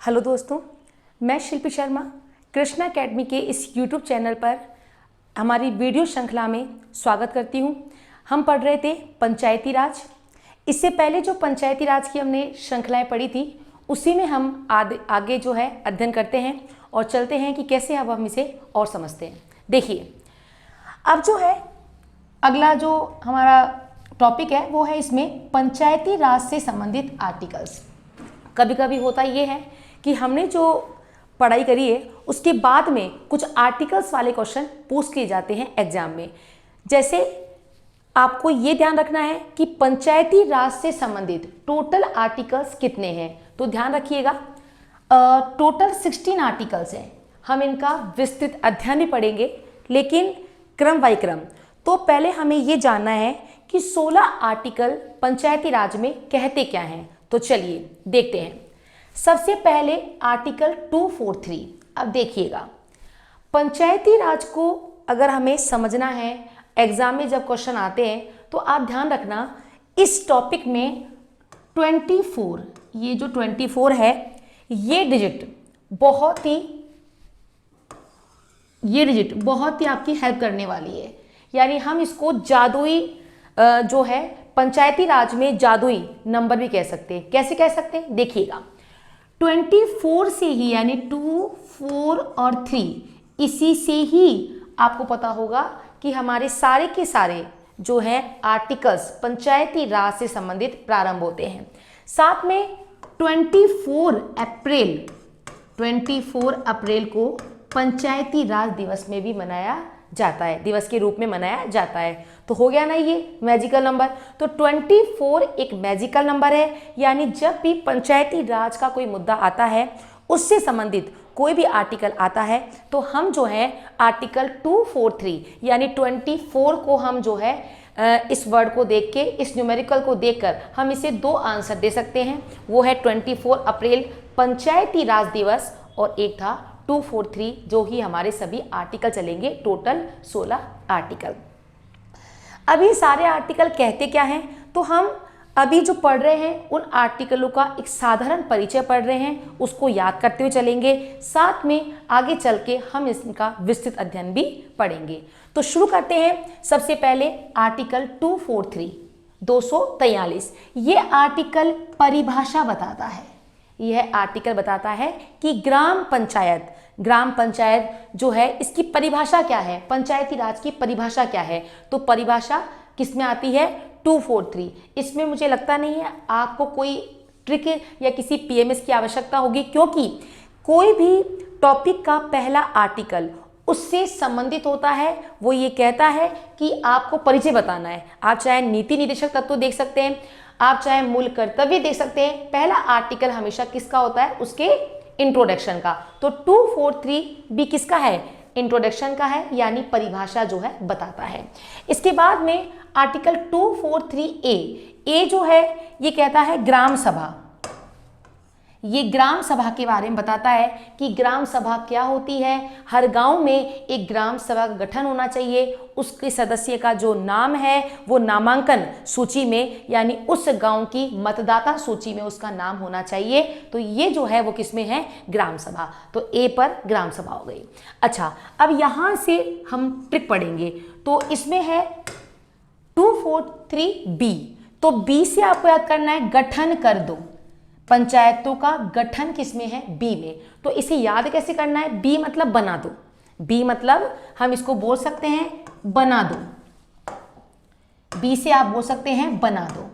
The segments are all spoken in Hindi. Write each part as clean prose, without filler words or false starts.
हेलो दोस्तों, मैं शिल्पी शर्मा कृष्णा एकेडमी के इस यूट्यूब चैनल पर हमारी वीडियो श्रृंखला में स्वागत करती हूं। हम पढ़ रहे थे पंचायती राज। इससे पहले जो पंचायती राज की हमने श्रृंखलाएं पढ़ी थी उसी में हम आगे जो है अध्ययन करते हैं और चलते हैं कि कैसे अब हम इसे और समझते हैं। देखिए, अब जो है अगला जो हमारा टॉपिक है वो है इसमें पंचायती राज से संबंधित आर्टिकल्स। कभी कभी होता ये है कि हमने जो पढ़ाई करी है उसके बाद में कुछ आर्टिकल्स वाले क्वेश्चन पूछ किए जाते हैं एग्जाम में। जैसे आपको ये ध्यान रखना है कि पंचायती राज से संबंधित टोटल आर्टिकल्स कितने हैं, तो ध्यान रखिएगा टोटल 16 आर्टिकल्स हैं। हम इनका विस्तृत अध्ययन भी पढ़ेंगे लेकिन क्रम बाय क्रम। तो पहले हमें ये जानना है कि 16 आर्टिकल पंचायती राज में कहते क्या हैं। तो चलिए देखते हैं। सबसे पहले आर्टिकल 243। अब देखिएगा, पंचायती राज को अगर हमें समझना है, एग्जाम में जब क्वेश्चन आते हैं तो आप ध्यान रखना इस टॉपिक में 24, ये जो 24 है ये डिजिट बहुत ही आपकी हेल्प करने वाली है। यानी हम इसको जादुई जो है पंचायती राज में जादुई नंबर भी कह सकते हैं। कैसे कह सकते हैं, देखिएगा 24 से ही, यानी 2, 4 और 3, इसी से ही आपको पता होगा कि हमारे सारे के सारे जो हैं आर्टिकल्स पंचायती राज से संबंधित प्रारंभ होते हैं। साथ में 24 अप्रैल को पंचायती राज दिवस में भी मनाया जाता है, दिवस के रूप में मनाया जाता है। तो हो गया ना ये मैजिकल नंबर। तो 24 एक मैजिकल नंबर है, यानी जब भी पंचायती राज का कोई मुद्दा आता है, उससे संबंधित कोई भी आर्टिकल आता है, तो हम जो है आर्टिकल 243 यानी 24 को हम जो है इस वर्ड को देख के, इस न्यूमेरिकल को देखकर हम इसे 2 आंसर दे सकते हैं। वो है 24 अप्रैल पंचायती राज दिवस और एक था 243, जो ही हमारे सभी आर्टिकल चलेंगे, टोटल 16 आर्टिकल। अभी सारे आर्टिकल कहते क्या हैं, तो हम अभी जो पढ़ रहे हैं उन आर्टिकलों का एक साधारण परिचय पढ़ रहे हैं, उसको याद करते हुए चलेंगे। साथ में आगे चल के हम इसका विस्तृत अध्ययन भी पढ़ेंगे। तो शुरू करते हैं। सबसे पहले आर्टिकल 243 243, ये आर्टिकल परिभाषा बताता है। यह आर्टिकल बताता है कि ग्राम पंचायत जो है इसकी परिभाषा क्या है, पंचायती राज की परिभाषा क्या है। तो परिभाषा किस में आती है, 243। इसमें मुझे लगता नहीं है आपको कोई ट्रिक या किसी पीएमएस की आवश्यकता होगी, क्योंकि कोई भी टॉपिक का पहला आर्टिकल उससे संबंधित होता है। वो ये कहता है कि आपको परिचय बताना है। आप चाहे नीति निर्देशक तत्व देख सकते हैं, आप चाहे मूल कर्तव्य देख सकते हैं, पहला आर्टिकल हमेशा किसका होता है, उसके इंट्रोडक्शन का। तो 243 भी किसका है, इंट्रोडक्शन का है, यानी परिभाषा जो है बताता है। इसके बाद में आर्टिकल 243A जो है ये कहता है ग्राम सभा। ये ग्राम सभा के बारे में बताता है कि ग्राम सभा क्या होती है। हर गांव में एक ग्राम सभा का गठन होना चाहिए। उसके सदस्य का जो नाम है वो नामांकन सूची में, यानी उस गांव की मतदाता सूची में उसका नाम होना चाहिए। तो ये जो है वो किसमें है, ग्राम सभा। तो ए पर ग्राम सभा हो गई। अच्छा, अब यहां से हम ट्रिक पढ़ेंगे। तो इसमें है 243B। तो बी से आपको याद करना है गठन कर दो। पंचायतों का गठन किसमें है, बी में। तो इसे याद कैसे करना है, बी मतलब बना दो। बी मतलब हम इसको बोल सकते हैं बना दो। बी से आप बोल सकते हैं बना दो।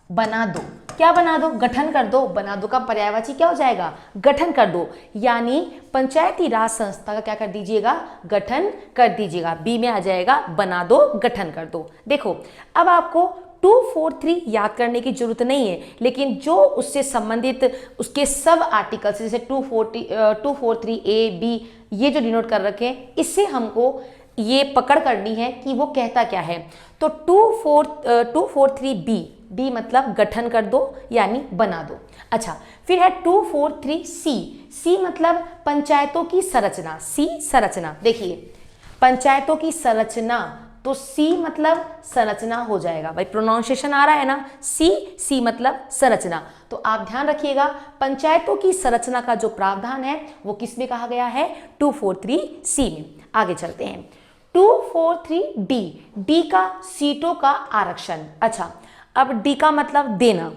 बना दो, क्या बना दो, गठन कर दो। बना दो का पर्यायवाची क्या हो जाएगा, गठन कर दो। यानी पंचायती राज संस्था का क्या कर दीजिएगा, गठन कर दीजिएगा। बी में आ जाएगा बना दो, गठन कर दो। देखो, अब आपको 243 याद करने की जरूरत नहीं है, लेकिन जो उससे संबंधित उसके सब आर्टिकल्स जैसे 243A, B ये जो डिनोट कर रखे हैं, इससे हमको ये पकड़ करनी है कि वो कहता क्या है। तो 243B, B मतलब गठन कर दो यानी बना दो। अच्छा, फिर है 243C। C मतलब पंचायतों की संरचना। C संरचना, देखिए पंचायतों की संरचना तो सी मतलब संरचना हो जाएगा। भाई प्रोनाउंसिएशन आ रहा है ना, सी मतलब संरचना। तो आप ध्यान रखिएगा, पंचायतों की संरचना का जो प्रावधान है वो किस में कहा गया है, 243C में। आगे चलते हैं, 243D, डी का सीटों का आरक्षण। अच्छा, अब डी का मतलब देना,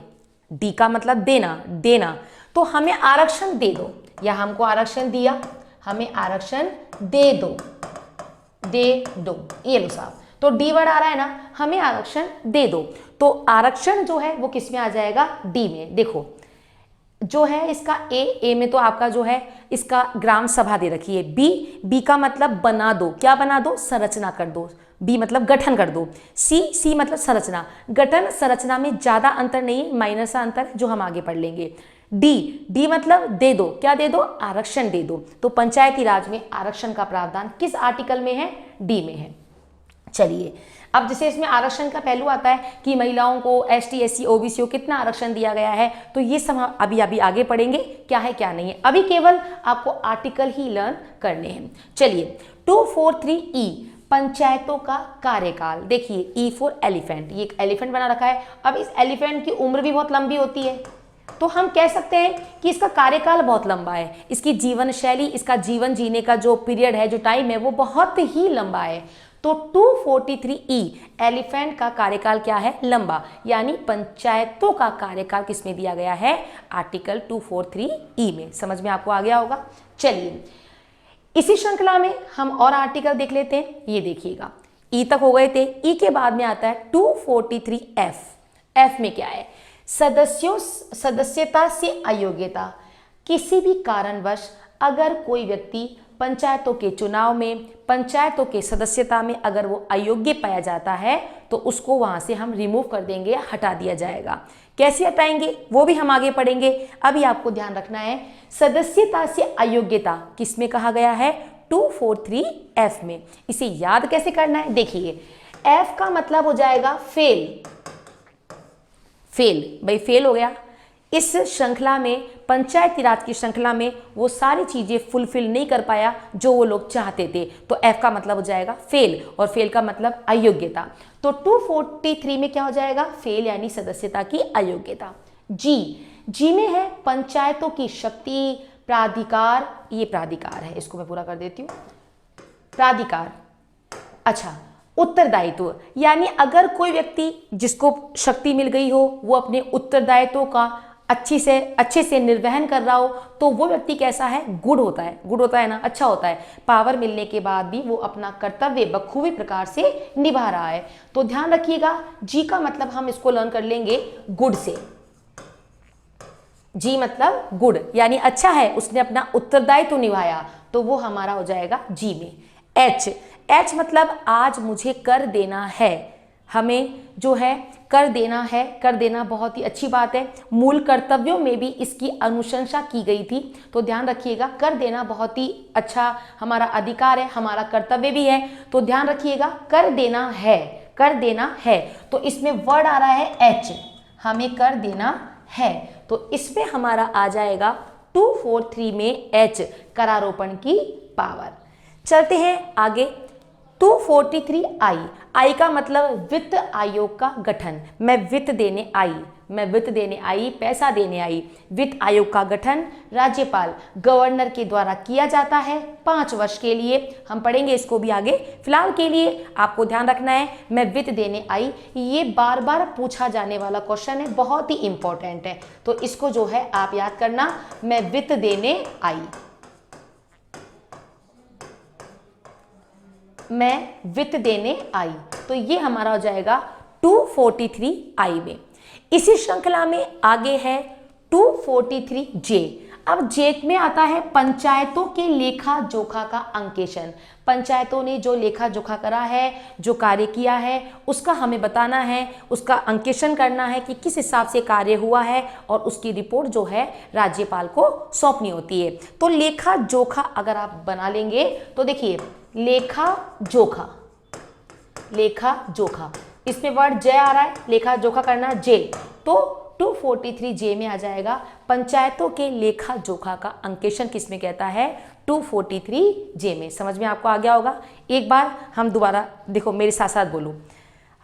डी का मतलब देना, तो हमें आरक्षण दे दो, या हमको आरक्षण दिया, हमें आरक्षण दे दो, ये लो साहब। तो डी वर्ड आ रहा है ना, हमें आरक्षण दे दो। तो आरक्षण जो है वो किस में आ जाएगा, डी में। देखो जो है इसका ए में तो आपका जो है इसका ग्राम सभा दे रखी है। बी का मतलब बना दो, क्या बना दो, संरचना कर दो। बी मतलब गठन कर दो। सी मतलब संरचना, गठन संरचना में ज्यादा अंतर नहीं, माइनर सा अंतर जो हम आगे पढ़ लेंगे। डी मतलब दे दो, क्या दे दो, आरक्षण दे दो। तो पंचायती राज में आरक्षण का प्रावधान किस आर्टिकल में है, डी में है। चलिए, अब जैसे इसमें आरक्षण का पहलू आता है कि महिलाओं को, एसटी एससी ओबीसी को कितना आरक्षण दिया गया है, तो ये सब हम अभी आगे पढ़ेंगे क्या है क्या नहीं है। अभी केवल आपको आर्टिकल ही लर्न करने हैं। चलिए, 243E, पंचायतों का कार्यकाल। देखिए, ई फॉर एलिफेंट, ये एक एलिफेंट बना रखा है। अब इस एलिफेंट की उम्र भी बहुत लंबी होती है, तो हम कह सकते हैं कि इसका कार्यकाल बहुत लंबा है। इसकी जीवन शैली, इसका जीवन जीने का जो पीरियड है, जो टाइम है, वो बहुत ही लंबा है। तो 243E, एलिफेंट का कार्यकाल क्या है, लंबा, यानी पंचायतों का कार्यकाल किसमें दिया गया है, आर्टिकल 243E में। समझ में आपको आ गया होगा। चलिए, इसी श्रृंखला में हम और आर्टिकल देख लेते हैं। ये देखिएगा, ई तक हो गए थे, ई के बाद में आता है 243F। एफ में क्या है, सदस्यता से अयोग्यता। किसी भी कारणवश अगर कोई व्यक्ति पंचायतों के चुनाव में, पंचायतों के सदस्यता में अगर वो अयोग्य पाया जाता है तो उसको वहां से हम रिमूव कर देंगे, हटा दिया जाएगा। कैसे हटाएंगे वो भी हम आगे पढ़ेंगे। अभी आपको ध्यान रखना है, सदस्यता से अयोग्यता किस में कहा गया है, 243F में। इसे याद कैसे करना है, देखिए, F का मतलब हो जाएगा फेल, भाई फेल हो गया। इस श्रृंखला में, पंचायती राज की श्रृंखला में वो सारी चीजें फुलफिल नहीं कर पाया जो वो लोग चाहते थे, तो एफ का मतलब हो जाएगा फेल, और फेल का मतलब अयोग्यता। तो 243 में क्या हो जाएगा, फेल यानी सदस्यता की अयोग्यता। जी में है पंचायतों की शक्ति, प्राधिकार, ये प्राधिकार है, इसको मैं पूरा कर देती हूँ, प्राधिकार। अच्छा, उत्तरदायित्व, यानी अगर कोई व्यक्ति जिसको शक्ति मिल गई हो, वो अपने उत्तरदायित्वों का अच्छे से निर्वहन कर रहा हो, तो वो व्यक्ति कैसा है, गुड होता है ना, अच्छा होता है। पावर मिलने के बाद भी वो अपना कर्तव्य बखूबी प्रकार से निभा रहा है। तो ध्यान रखिएगा, जी का मतलब हम इसको लर्न कर लेंगे गुड से। जी मतलब गुड, यानी अच्छा है, उसने अपना उत्तरदायित्व निभाया, तो वो हमारा हो जाएगा जी में। एच मतलब आज मुझे कर देना है, हमें जो है कर देना है, कर देना बहुत ही अच्छी बात है। मूल कर्तव्यों में भी इसकी अनुशंसा की गई थी, तो ध्यान रखिएगा, कर देना बहुत ही अच्छा हमारा अधिकार है, हमारा कर्तव्य भी है। तो ध्यान रखिएगा, कर देना है, तो इसमें वर्ड आ रहा है एच, हमें कर देना है, तो इसमें हमारा आ जाएगा 243 में एच, करारोपण की पावर। चलते हैं आगे, 243 आई का मतलब वित्त आयोग का गठन। मैं वित्त देने आई, पैसा देने आई। वित्त आयोग का गठन राज्यपाल, गवर्नर के द्वारा किया जाता है 5 वर्ष के लिए। हम पढ़ेंगे इसको भी आगे। फिलहाल के लिए आपको ध्यान रखना है, मैं वित्त देने आई, ये बार बार पूछा जाने वाला क्वेश्चन है, बहुत ही इंपॉर्टेंट है, तो इसको जो है आप याद करना, मैं वित्त देने आई, मैं वित्त देने आई, तो ये हमारा हो जाएगा 243 आई में। इसी श्रृंखला में आगे है 243 जे। अब जे में आता है पंचायतों के लेखा जोखा का अंकेशन। पंचायतों ने जो लेखा जोखा करा है, जो कार्य किया है, उसका हमें बताना है, उसका अंकेशन करना है कि किस हिसाब से कार्य हुआ है, और उसकी रिपोर्ट जो है राज्यपाल को सौंपनी होती है। तो लेखा जोखा अगर आप बना लेंगे तो देखिए, लेखा जोखा, इसमें वर्ड जय आ रहा है, लेखा जोखा करना जे, तो 243J में आ जाएगा पंचायतों के लेखा जोखा का अंकेशन किसमें कहता है, 243J में। समझ में आपको आ गया होगा। एक बार हम दोबारा देखो, मेरे साथ साथ बोलो।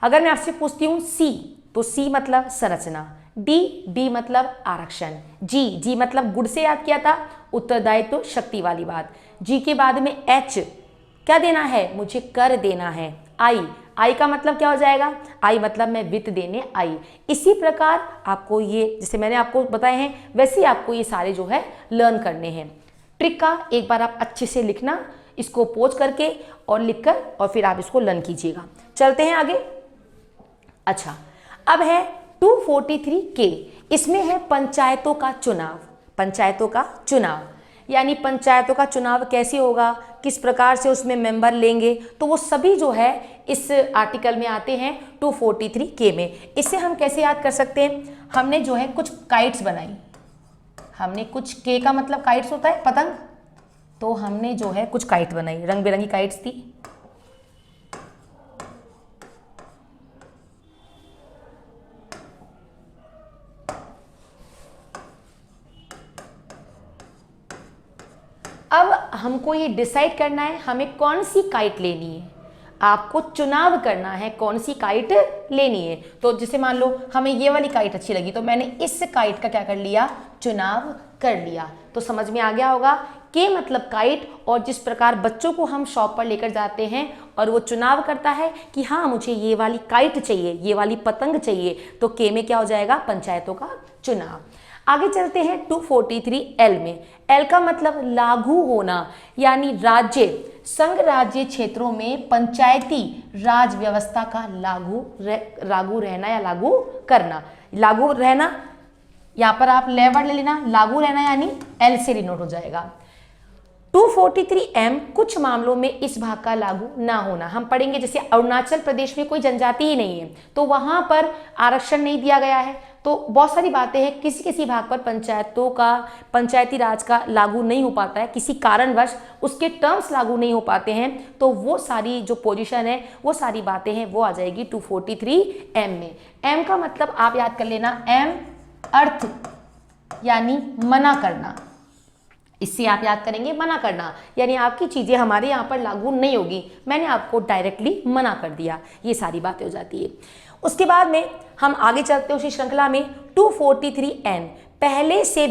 अगर मैं आपसे पूछती हूँ सी, तो सी मतलब संरचना, डी मतलब आरक्षण, जी मतलब गुण से याद किया था, उत्तरदायित्व तो शक्ति वाली बात। जी के बाद में एच क्या देना है, मुझे कर देना है। आई का मतलब क्या हो जाएगा, आई मतलब मैं वित्त देने आई। इसी प्रकार आपको ये, जैसे मैंने आपको बताए हैं वैसे ही आपको ये सारे जो है लर्न करने हैं। ट्रिक का एक बार आप अच्छे से लिखना, इसको पोज करके और लिखकर, और फिर आप इसको लर्न कीजिएगा। चलते हैं आगे। अच्छा, अब है 243K, इसमें है पंचायतों का चुनाव। पंचायतों का चुनाव यानी पंचायतों का चुनाव कैसे होगा, किस प्रकार से उसमें मेंबर लेंगे, तो वो सभी जो है इस आर्टिकल में आते हैं 243K में। इसे हम कैसे याद कर सकते हैं, हमने जो है कुछ काइट्स बनाई, हमने कुछ, के का मतलब काइट्स होता है पतंग, तो हमने जो है कुछ काइट बनाई, रंग बिरंगी काइट्स थी। अब हमको ये डिसाइड करना है हमें कौन सी काइट लेनी है, आपको चुनाव करना है कौन सी काइट लेनी है। तो जैसे मान लो हमें ये वाली काइट अच्छी लगी, तो मैंने इस काइट का क्या कर लिया, चुनाव कर लिया। तो समझ में आ गया होगा के मतलब काइट, और जिस प्रकार बच्चों को हम शॉप पर लेकर जाते हैं और वो चुनाव करता है कि हाँ मुझे ये वाली काइट चाहिए, ये वाली पतंग चाहिए, तो के में क्या हो जाएगा, पंचायतों का चुनाव। आगे चलते हैं 243L में। एल का मतलब लागू होना, यानी राज्य संघ राज्य क्षेत्रों में पंचायती राज व्यवस्था का लागू रहना या लागू करना। लागू रहना, यहाँ पर आप लेवर्ड ले लेना, लागू रहना यानी एल से डिनोट हो जाएगा। 243M कुछ मामलों में इस भाग का लागू ना होना, हम पढ़ेंगे जैसे अरुणाचल प्रदेश में कोई जनजाति ही नहीं है तो वहां पर आरक्षण नहीं दिया गया है, तो बहुत सारी बातें हैं, किसी किसी भाग पर पंचायतों का, पंचायती राज का लागू नहीं हो पाता है, किसी कारणवश उसके टर्म्स लागू नहीं हो पाते हैं, तो वो सारी जो पोजीशन है, वो सारी बातें हैं, वो आ जाएगी 243M में। एम का मतलब आप याद कर लेना, एम अर्थ यानी मना करना, इससे आप याद करेंगे मना करना, यानी आपकी चीजें हमारे यहाँ पर लागू नहीं होगी, मैंने आपको डायरेक्टली मना कर दिया, ये सारी बातें हो जाती है। उसके बाद में हम आगे चलते हैं उसी श्रृंखला में 243N पहले से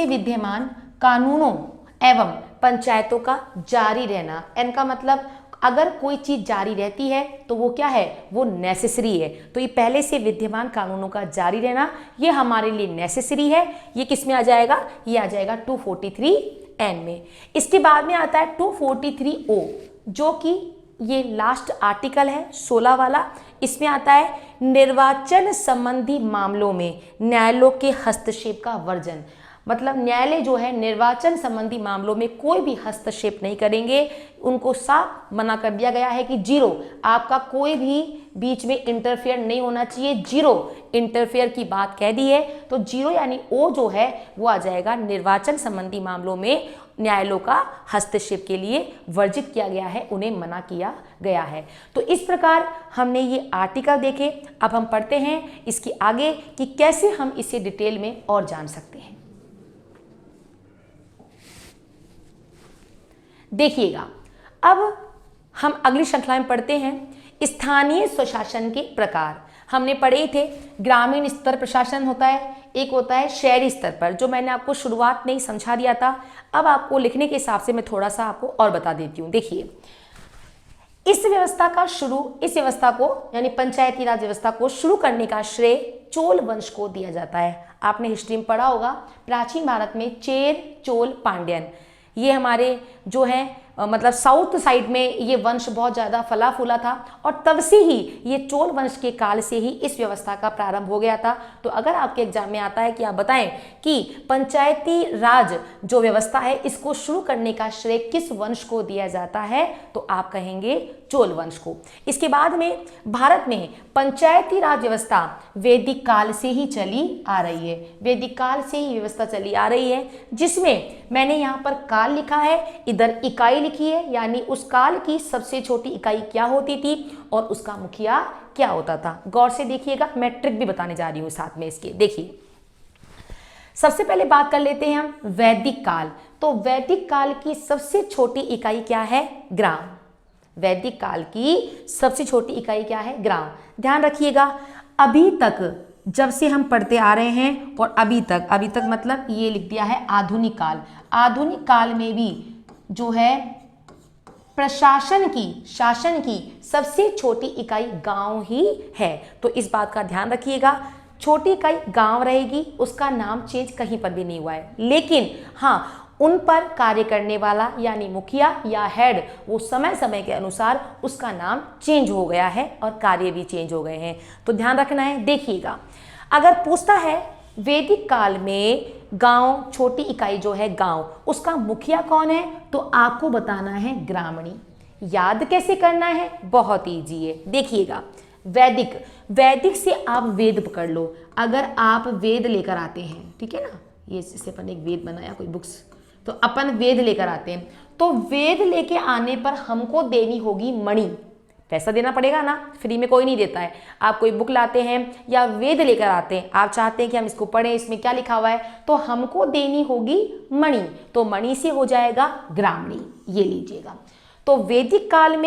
विद्यमान कानूनों एवं पंचायतों का जारी रहना। एन का मतलब अगर कोई चीज जारी रहती है तो वो क्या है, वो नेसेसरी है, तो ये पहले से विद्यमान कानूनों का जारी रहना ये हमारे लिए नेसेसरी है। ये किस में आ जाएगा, ये आ जाएगा 243N में। इसके बाद में आता है 243O, जो कि ये लास्ट आर्टिकल है 16 वाला। इसमें आता है निर्वाचन संबंधी मामलों में न्यायालयों के हस्तक्षेप का वर्जन, मतलब न्यायालय जो है निर्वाचन संबंधी मामलों में कोई भी हस्तक्षेप नहीं करेंगे, उनको साफ मना कर दिया गया है कि जीरो, आपका कोई भी बीच में इंटरफेयर नहीं होना चाहिए, जीरो इंटरफेयर की बात कह दी है, तो जीरो यानी ओ जो है वो आ जाएगा निर्वाचन संबंधी मामलों में न्यायालयों का हस्तक्षेप के लिए वर्जित किया गया है, उन्हें मना किया गया है। तो इस प्रकार हमने ये आर्टिकल देखे। अब हम पढ़ते हैं इसके आगे कि कैसे हम इसे डिटेल में और जान सकते हैं। देखिएगा, अब हम अगली श्रृंखला में पढ़ते हैं स्थानीय स्वशासन के प्रकार। हमने पढ़े थे ग्रामीण स्तर प्रशासन होता है, एक होता है शहरी स्तर पर, जो मैंने आपको शुरुआत में ही समझा दिया था। अब आपको लिखने के हिसाब से मैं थोड़ा सा आपको और बता देती हूँ। देखिए, इस व्यवस्था को यानी पंचायती राज व्यवस्था को शुरू करने का श्रेय चोल वंश को दिया जाता है। आपने हिस्ट्री में पढ़ा होगा, प्राचीन भारत में चेर, चोल, पांड्यन, ये हमारे जो है मतलब साउथ साइड में ये वंश बहुत ज़्यादा फला फूला था, और तब से ही ये चोल वंश के काल से ही इस व्यवस्था का प्रारंभ हो गया था। तो अगर आपके एग्जाम में आता है कि आप बताएं कि पंचायती राज जो व्यवस्था है इसको शुरू करने का श्रेय किस वंश को दिया जाता है, तो आप कहेंगे चोल वंश को। इसके बाद में भारत में पंचायती राज व्यवस्था वैदिक काल से ही चली आ रही है, वैदिक काल से ही व्यवस्था चली आ रही है, जिसमें मैंने यहाँ पर काल लिखा है, इधर इकाई लिखी है, यानी उस काल की सबसे छोटी इकाई क्या होती थी और उसका मुखिया क्या होता था। गौर से देखिएगा, मैं ट्रिक भी बताने जा रही हूँ साथ में इसके। देखिए, सबसे पहले बात कर लेते हैं हम वैदिक काल। तो वैदिक काल की सबसे छोटी इकाई क्या है? ग्राम। वैदिक काल की सबसे छोटी इकाई क्या है? ग्राम। ध्यान रखिएगा, अभी तक जब से हम पढ़ते आ रहे हैं और अभी तक मतलब ये लिख दिया है आधुनिक काल। आधुनिक काल में भी जो है प्रशासन की, शासन की सबसे छोटी इकाई गांव ही है। तो इस बात का ध्यान रखिएगा, छोटी इकाई गांव रहेगी, उसका नाम चेंज कहीं पर भी नहीं हुआ है, लेकिन हाँ उन पर कार्य करने वाला यानी मुखिया या हेड, वो समय समय के अनुसार उसका नाम चेंज हो गया है और कार्य भी चेंज हो गए हैं। तो ध्यान रखना है। देखिएगा, अगर पूछता है वैदिक काल में गांव, छोटी इकाई जो है गांव, उसका मुखिया कौन है, तो आपको बताना है ग्रामणी। याद कैसे करना है? बहुत ईजी है। देखिएगा, वैदिक से आप वेद पकड़ लो। अगर आप वेद लेकर आते हैं, ठीक है ना, ये इससे अपन एक वेद बनाया कोई बुक्स, तो अपन वेद लेकर आते हैं, तो वेद लेके आने पर हमको देनी होगी मणि। पैसा देना पड़ेगा ना, फ्री में कोई नहीं देता है। आप कोई बुक लाते हैं या वेद लेकर आते हैं, आप चाहते हैं कि हम इसको पढ़ें, इसमें क्या लिखा हुआ है, तो हमको देनी होगी मणि। तो मणि से हो जाएगा ग्रामणी, ये लीजिएगा। तो वैदिक काल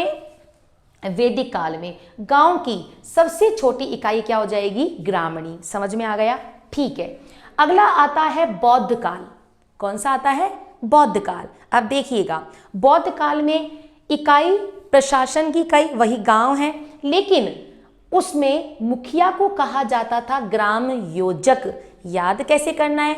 में गांव की सबसे छोटी इकाई क्या हो जाएगी? ग्रामणी। समझ में आ गया? ठीक है। अगला आता है बौद्ध काल। कौन सा आता है? बौद्ध काल। अब देखिएगा, बौद्ध काल में इकाई, प्रशासन की इकाई वही गांव है, लेकिन उसमें मुखिया को कहा जाता था ग्राम योजक। याद कैसे करना है?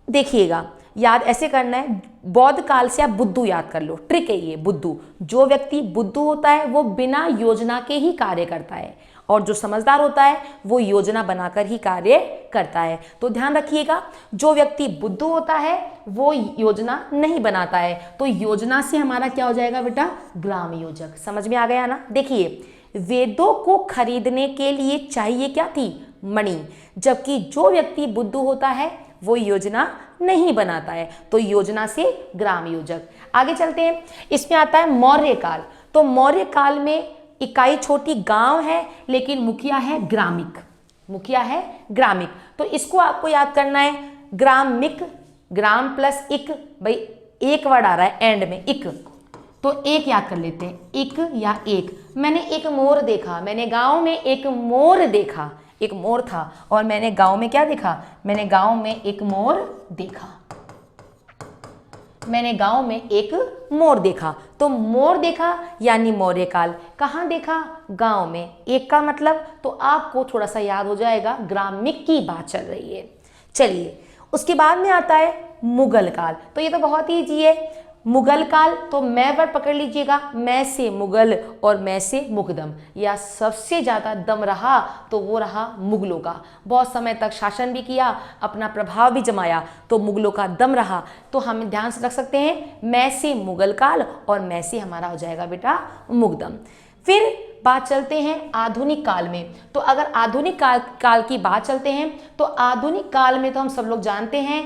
देखिएगा, याद ऐसे करना है, बौद्ध काल से आप बुद्धू याद कर लो। ट्रिक है ये, बुद्धू। जो व्यक्ति बुद्धू होता है वो बिना योजना के ही कार्य करता है, और जो समझदार होता है वो योजना बनाकर ही कार्य करता है। तो ध्यान रखिएगा, जो व्यक्ति बुद्धू होता है वो योजना नहीं बनाता है। तो योजना से हमारा क्या हो जाएगा बेटा? ग्राम योजक। समझ में आ गया ना? देखिए, वेदों को खरीदने के लिए चाहिए क्या थी? मणि। जबकि जो व्यक्ति बुद्धू होता है वो योजना नहीं बनाता है, तो योजना से ग्राम योजक। आगे चलते हैं, इसमें आता है मौर्य काल। तो मौर्य काल में इकाई छोटी गांव है, लेकिन मुखिया है ग्रामिक। मुखिया है ग्रामिक। तो इसको आपको याद करना है, ग्रामिक, ग्राम प्लस इक, भाई एक वर्ड आ रहा है एंड में, इक, तो एक याद कर लेते हैं, इक या एक। मैंने एक मोर देखा, मैंने गांव में एक मोर देखा, एक मोर था, और मैंने गांव में क्या देखा? मैंने गांव में एक मोर देखा, मैंने गांव में एक मोर देखा। तो मोर देखा यानी मौर्य काल। कहाँ देखा? गांव में। एक का मतलब तो आपको थोड़ा सा याद हो जाएगा, ग्रामिक की बात चल रही है। चलिए, उसके बाद में आता है मुगल काल। तो ये तो बहुत ही ईजी है। मुगल काल, तो मैं वर्ड पकड़ लीजिएगा, मैं से मुगल और मैं से मुकदम, या सबसे ज़्यादा दम रहा तो वो रहा मुगलों का। बहुत समय तक शासन भी किया, अपना प्रभाव भी जमाया, तो मुगलों का दम रहा। तो हम ध्यान से रख सकते हैं, मैं से मुगल काल और मैं से हमारा हो जाएगा बेटा मुकदम। फिर बात चलते हैं आधुनिक काल में। तो अगर आधुनिक काल की बात चलते हैं, तो आधुनिक काल में तो हम सब लोग जानते हैं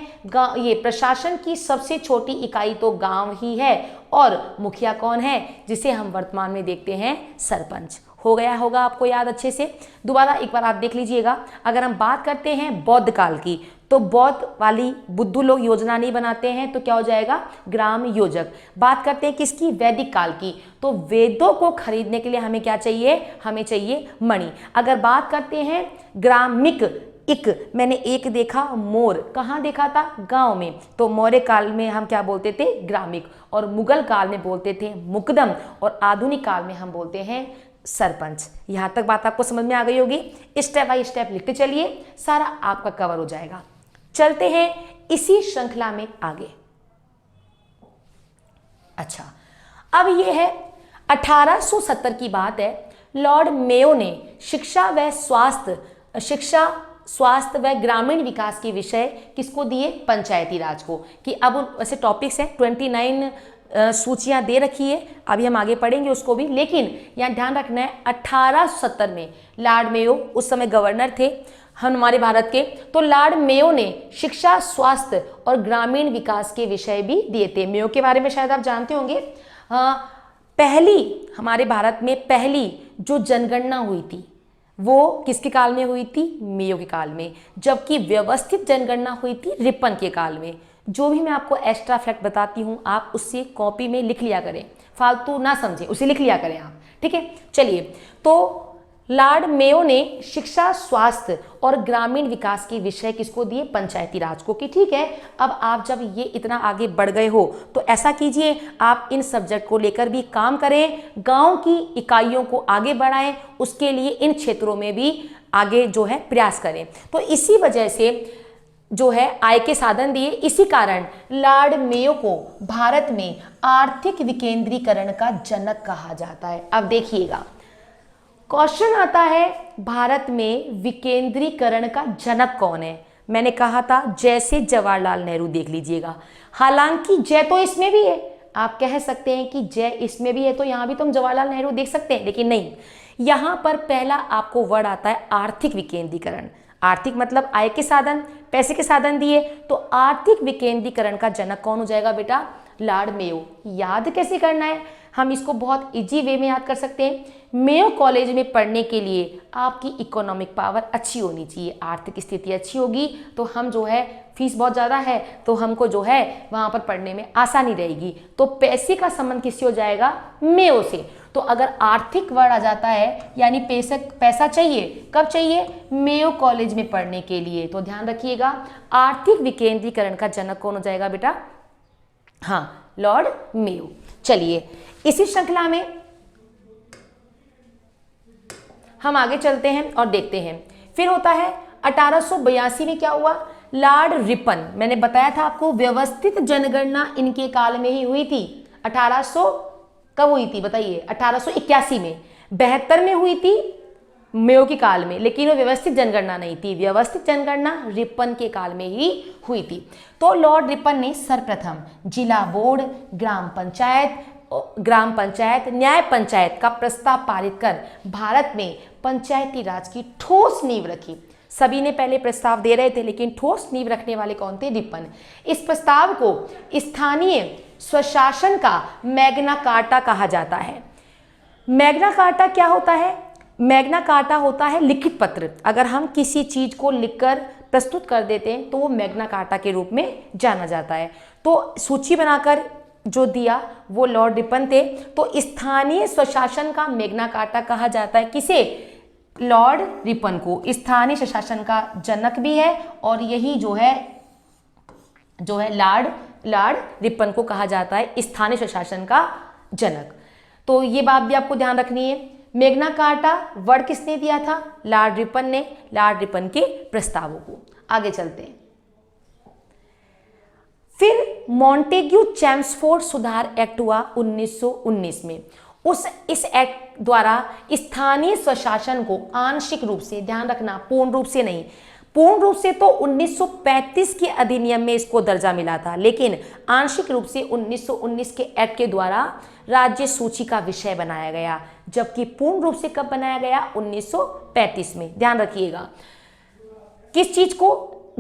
ये प्रशासन की सबसे छोटी इकाई तो गांव ही है, और मुखिया कौन है? जिसे हम वर्तमान में देखते हैं सरपंच। हो गया होगा आपको याद अच्छे से। दोबारा एक बार आप देख लीजिएगा। अगर हम बात करते हैं बौद्ध काल की, तो बौद्ध वाली बुद्धू लोग योजना नहीं बनाते हैं, तो क्या हो जाएगा? ग्राम योजक। बात करते हैं किसकी? वैदिक काल की। तो वेदों को खरीदने के लिए हमें क्या चाहिए? हमें चाहिए मणि। अगर बात करते हैं ग्रामिक, इक, मैंने एक देखा मोर, कहाँ देखा था? गांव में। तो मौर्य काल में हम क्या बोलते थे? ग्रामिक। और मुगल काल में बोलते थे मुकदम, और आधुनिक काल में हम बोलते हैं सरपंच। यहां तक बात आपको समझ में आ गई होगी। स्टेप बाय स्टेप लिखते चलिए, सारा आपका कवर हो जाएगा। चलते हैं इसी श्रृंखला में आगे। अच्छा, अब यह है 1870 की बात है। लॉर्ड मेयो ने शिक्षा स्वास्थ्य व ग्रामीण विकास के विषय किसको दिए? पंचायती राज को। कि अब वैसे टॉपिक्स हैं 29 सूचियां दे रखी है, अभी हम आगे पढ़ेंगे उसको भी, लेकिन यहाँ ध्यान रखना है 1870 में लॉर्ड मेयो उस समय गवर्नर थे हमारे भारत के। तो लॉर्ड मेयो ने शिक्षा, स्वास्थ्य और ग्रामीण विकास के विषय भी दिए थे। मेयो के बारे में शायद आप जानते होंगे। पहली हमारे भारत में पहली जो जनगणना हुई थी वो किसके काल में हुई थी? मेयो के काल में। जबकि व्यवस्थित जनगणना हुई थी रिपन के काल में। जो भी मैं आपको एक्स्ट्रा फैक्ट बताती हूँ आप उससे कॉपी में लिख लिया करें, फालतू ना समझें, उसे लिख लिया करें आप, ठीक है। चलिए, तो लॉर्ड मेयो ने शिक्षा, स्वास्थ्य और ग्रामीण विकास के विषय किसको दिए? पंचायती राज को। कि ठीक है, अब आप जब ये इतना आगे बढ़ गए हो तो ऐसा कीजिए, आप इन सब्जेक्ट को लेकर भी काम करें, गांव की इकाइयों को आगे बढ़ाएं, उसके लिए इन क्षेत्रों में भी आगे जो है प्रयास करें। तो इसी वजह से जो है आय के साधन दिए। इसी कारण लॉर्ड मेयो को भारत में आर्थिक विकेंद्रीकरण का जनक कहा जाता है। अब देखिएगा, क्वेश्चन आता है भारत में विकेंद्रीकरण का जनक कौन है? मैंने कहा था जैसे जवाहरलाल नेहरू, देख लीजिएगा। हालांकि जय तो इसमें भी है, आप कह सकते हैं कि जय इसमें भी है तो यहां भी तुम जवाहरलाल नेहरू देख सकते हैं, लेकिन नहीं, यहां पर पहला आपको वर्ड आता है आर्थिक विकेंद्रीकरण। आर्थिक मतलब आय के साधन, पैसे के साधन दिए, तो आर्थिक विकेंद्रीकरण का जनक कौन हो जाएगा बेटा? Lord Mayo. याद कैसे करना है? हम इसको बहुत इजी वे में याद कर सकते हैं। मेयो कॉलेज में पढ़ने के लिए आपकी इकोनॉमिक पावर अच्छी होनी चाहिए, आर्थिक स्थिति अच्छी होगी तो हम जो है, फीस बहुत ज़्यादा है तो हमको जो है वहाँ पर पढ़ने में आसानी रहेगी। तो पैसे का संबंध किससे हो जाएगा? मेयो से। तो अगर आर्थिक वर्ड आ जाता है यानी पैसा चाहिए, कब चाहिए? मेयो कॉलेज में पढ़ने के लिए। तो ध्यान रखिएगा, आर्थिक विकेंद्रीकरण का जनक कौन हो जाएगा बेटा? हाँ, लॉर्ड मेयो। चलिए, इसी श्रृंखला में हम आगे चलते हैं और देखते हैं। फिर होता है 1882 में क्या हुआ? लॉर्ड रिपन, मैंने बताया था आपको व्यवस्थित जनगणना इनके काल में ही हुई थी। 1800 कब हुई थी बताइए? 1881 में। 72 में हुई थी मेयो के काल में, लेकिन वो व्यवस्थित जनगणना नहीं थी। व्यवस्थित जनगणना रिपन के काल में ही हुई थी। तो लॉर्ड रिपन ने सर्वप्रथम जिला बोर्ड, ग्राम पंचायत, न्याय पंचायत का प्रस्ताव पारित कर भारत में पंचायती राज की ठोस नींव रखी। सभी ने पहले प्रस्ताव दे रहे थे, लेकिन ठोस नींव रखने वाले कौन थे? रिपन। इस प्रस्ताव को स्थानीय स्वशासन का मैग्ना कार्टा कहा जाता है। मैग्ना कार्टा क्या होता है? मैग्ना कार्टा होता है लिखित पत्र। अगर हम किसी चीज को लिखकर प्रस्तुत कर देते हैं तो वो मैग्ना कार्टा के रूप में जाना जाता है। तो सूची बनाकर जो दिया वो लॉर्ड रिपन थे। तो स्थानीय स्वशासन का मैग्ना कार्टा कहा जाता है किसे? लॉर्ड रिपन को। स्थानीय स्वशासन का जनक भी है और यही जो है लॉर्ड रिपन को कहा जाता है स्थानीय स्वशासन का जनक। तो ये बात भी आपको ध्यान रखनी है। मैग्ना कार्टा वर्ड किसने दिया था? लॉर्ड रिपन ने, लॉर्ड रिपन के प्रस्तावों को। आगे चलते हैं। फिर मॉन्टेग्यू चैम्सफोर्ड सुधार एक्ट हुआ 1919 में। इस एक्ट द्वारा स्थानीय स्वशासन को आंशिक रूप से, ध्यान रखना पूर्ण रूप से नहीं, पूर्ण रूप से तो 1935 के अधिनियम में इसको दर्जा मिला था, लेकिन आंशिक रूप से 1919 के एक्ट के द्वारा राज्य सूची का विषय बनाया गया। जबकि पूर्ण रूप से कब बनाया गया? 1935 में। ध्यान रखिएगा, किस चीज को?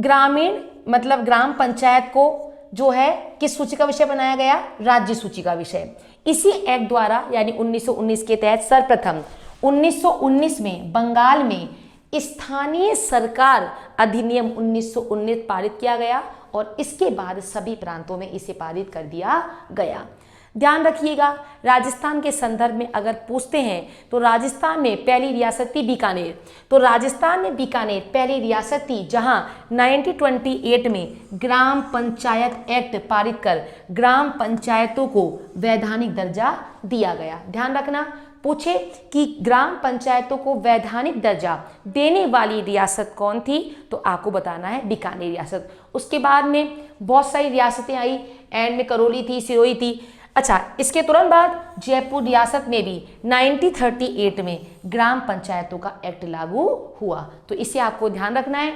ग्रामीण मतलब ग्राम पंचायत को जो है किस सूची का विषय बनाया गया? राज्य सूची का विषय। इसी एक्ट द्वारा यानी 1919 के तहत सर्वप्रथम 1919 में बंगाल में स्थानीय सरकार अधिनियम 1919 पारित किया गया और इसके बाद सभी प्रांतों में इसे पारित कर दिया गया। ध्यान रखिएगा, राजस्थान के संदर्भ में अगर पूछते हैं तो राजस्थान में पहली रियासत थी बीकानेर। तो राजस्थान में बीकानेर पहली रियासत थी जहां 1928 में ग्राम पंचायत एक्ट पारित कर ग्राम पंचायतों को वैधानिक दर्जा दिया गया। ध्यान रखना, पूछे कि ग्राम पंचायतों को वैधानिक दर्जा देने वाली रियासत कौन थी तो आपको बताना है बीकानेर रियासत। उसके बाद में बहुत सारी रियासतें आई, एंड में करौली थी, सिरोही थी। अच्छा, इसके तुरंत बाद जयपुर रियासत में भी 1938 में ग्राम पंचायतों का एक्ट लागू हुआ। तो इसे आपको ध्यान रखना है।